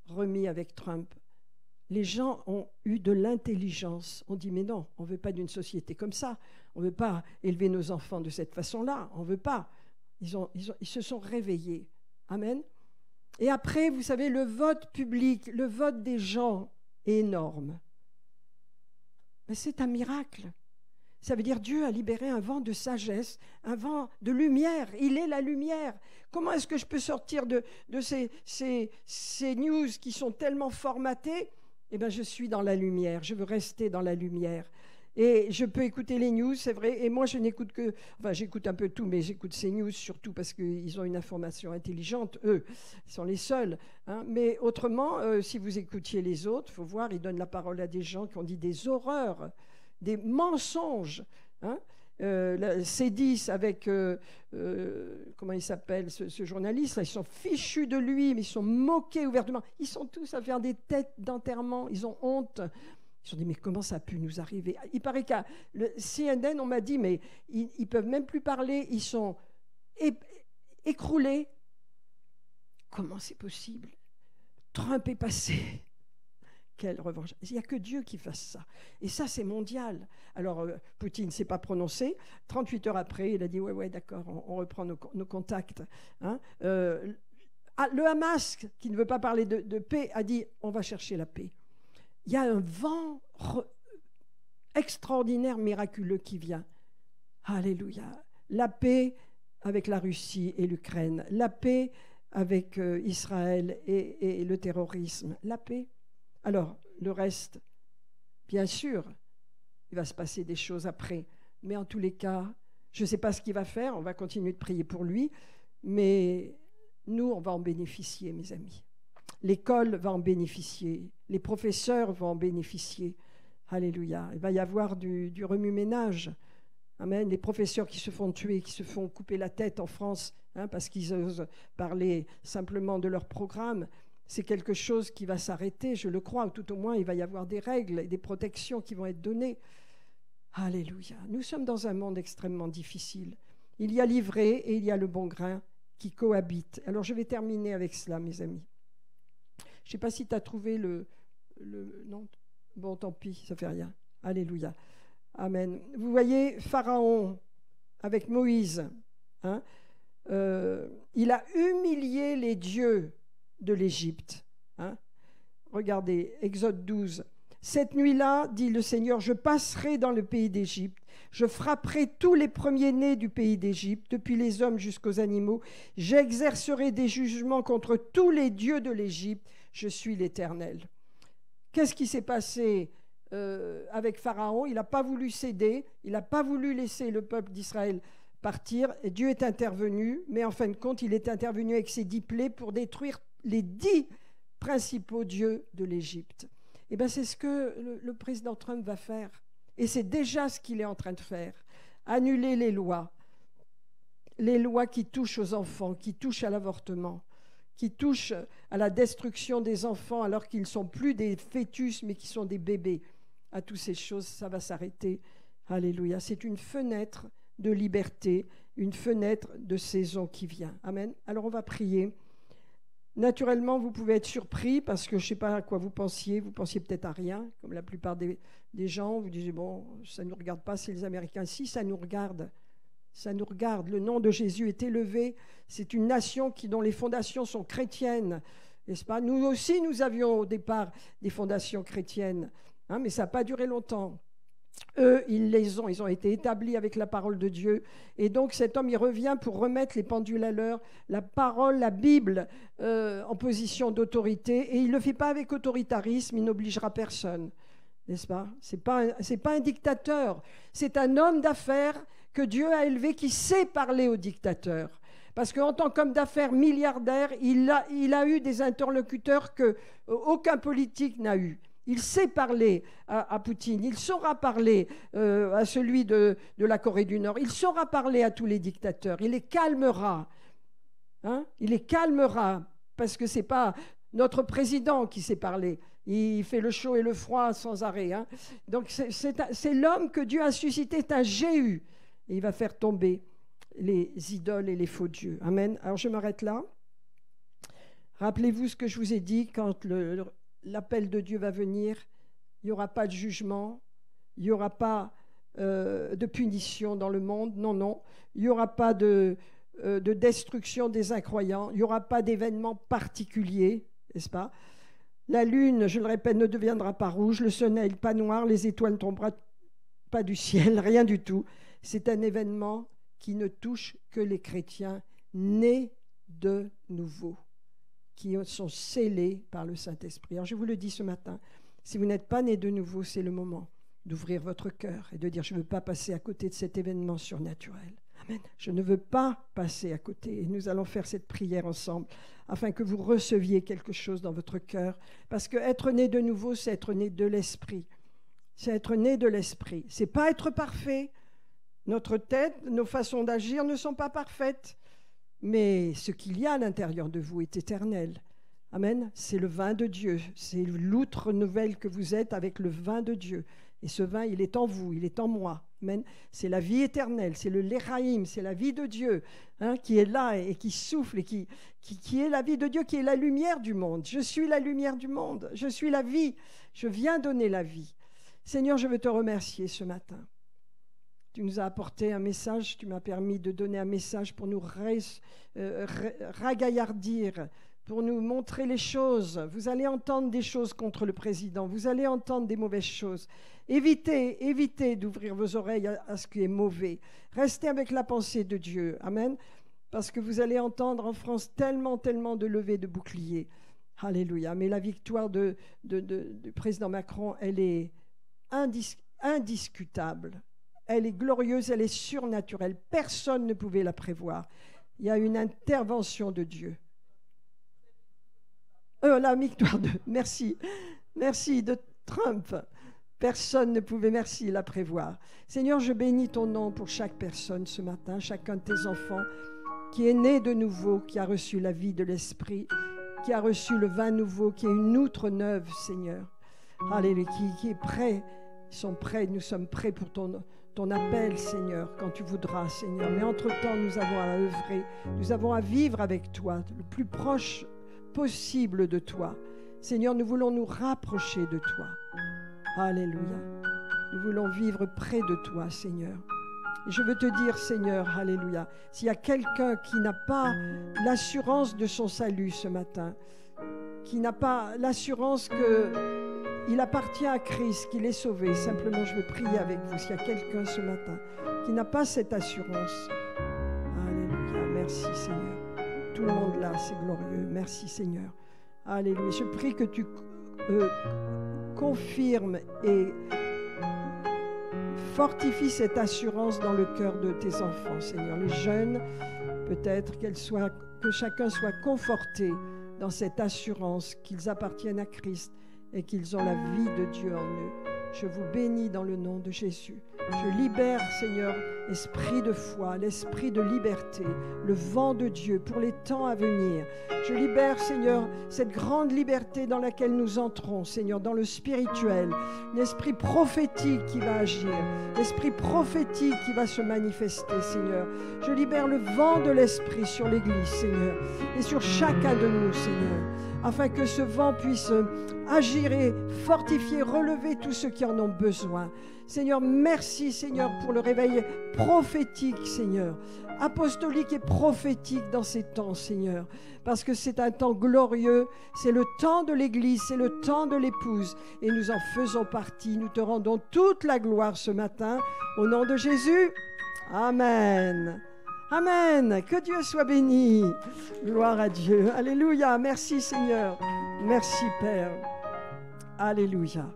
remis avec Trump. Les gens ont eu de l'intelligence. On dit, mais non, on ne veut pas d'une société comme ça. On ne veut pas élever nos enfants de cette façon-là. On ne veut pas. Ils se sont réveillés. Amen. Et après, vous savez, le vote public, le vote des gens est énorme. Mais c'est un miracle. Ça veut dire Dieu a libéré un vent de sagesse, un vent de lumière. Il est la lumière. Comment est-ce que je peux sortir de ces news qui sont tellement formatées ? Eh bien, je suis dans la lumière. Je veux rester dans la lumière. Et je peux écouter les news, c'est vrai. Et moi, je n'écoute que... Enfin, j'écoute un peu tout, mais j'écoute ces news surtout parce qu'ils ont une information intelligente. Eux, ils sont les seuls. Hein. Mais autrement, si vous écoutiez les autres, il faut voir, ils donnent la parole à des gens qui ont dit des horreurs, des mensonges. Hein. C10 avec, comment il s'appelle, ce journaliste, là, ils sont fichus de lui, mais ils sont moqués ouvertement. Ils sont tous à faire des têtes d'enterrement, ils ont honte. Ils se sont dit, mais comment ça a pu nous arriver ? Il paraît qu'à le CNN, on m'a dit, mais ils ne peuvent même plus parler, ils sont écroulés. Comment c'est possible ? Trump est passé. Quelle revanche. Il n'y a que Dieu qui fasse ça. Et ça, c'est mondial. Alors, Poutine ne s'est pas prononcé. 38 heures après, il a dit, ouais, d'accord, on reprend nos contacts. Hein. Le Hamas, qui ne veut pas parler de paix, a dit, on va chercher la paix. Il y a un vent extraordinaire, miraculeux qui vient. Alléluia. La paix avec la Russie et l'Ukraine. La paix avec Israël et le terrorisme. La paix. Alors, le reste, bien sûr, il va se passer des choses après. Mais en tous les cas, je ne sais pas ce qu'il va faire. On va continuer de prier pour lui. Mais nous, on va en bénéficier, mes amis. L'école va en bénéficier. Les professeurs vont en bénéficier. Alléluia. Il va y avoir du remue-ménage. Amen. Les professeurs qui se font tuer, qui se font couper la tête en France, parce qu'ils osent parler simplement de leur programme. C'est quelque chose qui va s'arrêter, je le crois, ou tout au moins il va y avoir des règles et des protections qui vont être données. Alléluia. Nous sommes dans un monde extrêmement difficile. Il y a l'ivraie et il y a le bon grain qui cohabitent. Alors je vais terminer avec cela, mes amis. Je ne sais pas si tu as trouvé le... Non ? Bon, tant pis, ça ne fait rien. Alléluia. Amen. Vous voyez, Pharaon, avec Moïse, il a humilié les dieux de l'Égypte. Regardez, Exode 12. Cette nuit-là, dit le Seigneur, je passerai dans le pays d'Égypte, je frapperai tous les premiers-nés du pays d'Égypte, depuis les hommes jusqu'aux animaux, j'exercerai des jugements contre tous les dieux de l'Égypte, je suis l'Éternel. Qu'est-ce qui s'est passé avec Pharaon ? Il n'a pas voulu céder, il n'a pas voulu laisser le peuple d'Israël partir, et Dieu est intervenu, mais en fin de compte, il est intervenu avec ses 10 plaies pour détruire les 10 principaux dieux de l'Égypte. Et bien c'est ce que le président Trump va faire. Et c'est déjà ce qu'il est en train de faire. Annuler les lois qui touchent aux enfants, qui touchent à l'avortement, qui touchent à la destruction des enfants alors qu'ils ne sont plus des fœtus mais qui sont des bébés. À toutes ces choses, ça va s'arrêter. Alléluia. C'est une fenêtre de liberté, une fenêtre de saison qui vient. Amen. Alors on va prier. Naturellement, vous pouvez être surpris parce que je ne sais pas à quoi vous pensiez peut-être à rien, comme la plupart des gens, vous disiez, bon, ça ne nous regarde pas, c'est les Américains. Si, ça nous regarde. Ça nous regarde. Le nom de Jésus est élevé. C'est une nation dont les fondations sont chrétiennes, n'est-ce pas? Nous aussi, nous avions au départ des fondations chrétiennes, hein, mais ça n'a pas duré longtemps. Eux, ils ont été établis avec la parole de Dieu. Et donc cet homme, il revient pour remettre les pendules à l'heure, la parole, la Bible en position d'autorité. Et il ne le fait pas avec autoritarisme, il n'obligera personne, n'est-ce pas? C'est pas un dictateur, c'est un homme d'affaires que Dieu a élevé qui sait parler aux dictateurs. Parce qu'en tant qu'homme d'affaires milliardaire, il a eu des interlocuteurs qu'aucun politique n'a eu. Il sait parler à Poutine, il saura parler à celui de la Corée du Nord, il saura parler à tous les dictateurs, il les calmera. Hein? Il les calmera, parce que ce n'est pas notre président qui sait parler. Il fait le chaud et le froid sans arrêt. Hein? Donc c'est l'homme que Dieu a suscité, c'est un Jéhu. Et il va faire tomber les idoles et les faux dieux. Amen. Alors je m'arrête là. Rappelez-vous ce que je vous ai dit quand l'appel de Dieu va venir, il n'y aura pas de jugement, il n'y aura pas de punition dans le monde, non, il n'y aura pas de destruction des incroyants, il n'y aura pas d'événement particulier, n'est-ce pas? La lune, je le répète, ne deviendra pas rouge, le soleil pas noir, les étoiles ne tomberont pas du ciel, rien du tout. C'est un événement qui ne touche que les chrétiens nés de nouveau, qui sont scellés par le Saint-Esprit. Alors je vous le dis ce matin, si vous n'êtes pas né de nouveau, c'est le moment d'ouvrir votre cœur et de dire, je ne veux pas passer à côté de cet événement surnaturel. Amen. Je ne veux pas passer à côté. Et nous allons faire cette prière ensemble afin que vous receviez quelque chose dans votre cœur. Parce que être né de nouveau, c'est être né de l'Esprit. C'est être né de l'Esprit. C'est pas être parfait. Notre tête, nos façons d'agir ne sont pas parfaites. Mais ce qu'il y a à l'intérieur de vous est éternel. Amen. C'est le vin de Dieu. C'est l'outre nouvelle que vous êtes avec le vin de Dieu. Et ce vin, il est en vous, il est en moi. Amen. C'est la vie éternelle, c'est le Léraïm, c'est la vie de Dieu, hein, qui est là et qui souffle, et qui est la vie de Dieu, qui est la lumière du monde. Je suis la lumière du monde, je suis la vie, je viens donner la vie. Seigneur, je veux te remercier ce matin. Tu nous as apporté un message, tu m'as permis de donner un message pour nous ragaillardir, pour nous montrer les choses. Vous allez entendre des choses contre le président, vous allez entendre des mauvaises choses. Évitez d'ouvrir vos oreilles à ce qui est mauvais. Restez avec la pensée de Dieu. Amen. Parce que vous allez entendre en France tellement de levées de boucliers. Alléluia. Mais la victoire du président Macron, elle est indiscutable. Elle est glorieuse, elle est surnaturelle. Personne ne pouvait la prévoir. Il y a une intervention de Dieu. La victoire merci de Trump. Personne ne pouvait, la prévoir. Seigneur, je bénis ton nom pour chaque personne ce matin, chacun de tes enfants qui est né de nouveau, qui a reçu la vie de l'Esprit, qui a reçu le vin nouveau, qui est une outre neuve, Seigneur. Alléluia, qui est prêt. Ils sont prêts, nous sommes prêts pour ton appel, Seigneur, quand tu voudras, Seigneur. Mais entre-temps, nous avons à œuvrer, nous avons à vivre avec toi, le plus proche possible de toi. Seigneur, nous voulons nous rapprocher de toi. Alléluia. Nous voulons vivre près de toi, Seigneur. Et je veux te dire, Seigneur, alléluia, s'il y a quelqu'un qui n'a pas l'assurance de son salut ce matin, qui n'a pas l'assurance qu'il appartient à Christ, qu'il est sauvé, simplement je veux prier avec vous. S'il y a quelqu'un ce matin qui n'a pas cette assurance, alléluia, merci Seigneur. Tout le monde là, c'est glorieux. Merci Seigneur. Alléluia. Je prie que tu confirmes et fortifie cette assurance dans le cœur de tes enfants, Seigneur. Les jeunes, peut-être que chacun soit conforté dans cette assurance qu'ils appartiennent à Christ et qu'ils ont la vie de Dieu en eux. Je vous bénis dans le nom de Jésus. Je libère, Seigneur, l'esprit de foi, l'esprit de liberté, le vent de Dieu pour les temps à venir. Je libère, Seigneur, cette grande liberté dans laquelle nous entrons, Seigneur, dans le spirituel, l'esprit prophétique qui va agir, l'esprit prophétique qui va se manifester, Seigneur. Je libère le vent de l'esprit sur l'Église, Seigneur, et sur chacun de nous, Seigneur, afin que ce vent puisse agir et fortifier, relever tous ceux qui en ont besoin. Seigneur, merci, Seigneur, pour le réveil prophétique, Seigneur, apostolique et prophétique dans ces temps, Seigneur, parce que c'est un temps glorieux, c'est le temps de l'Église, c'est le temps de l'épouse, et nous en faisons partie. Nous te rendons toute la gloire ce matin, au nom de Jésus. Amen. Amen. Que Dieu soit béni. Gloire à Dieu. Alléluia. Merci, Seigneur. Merci, Père. Alléluia.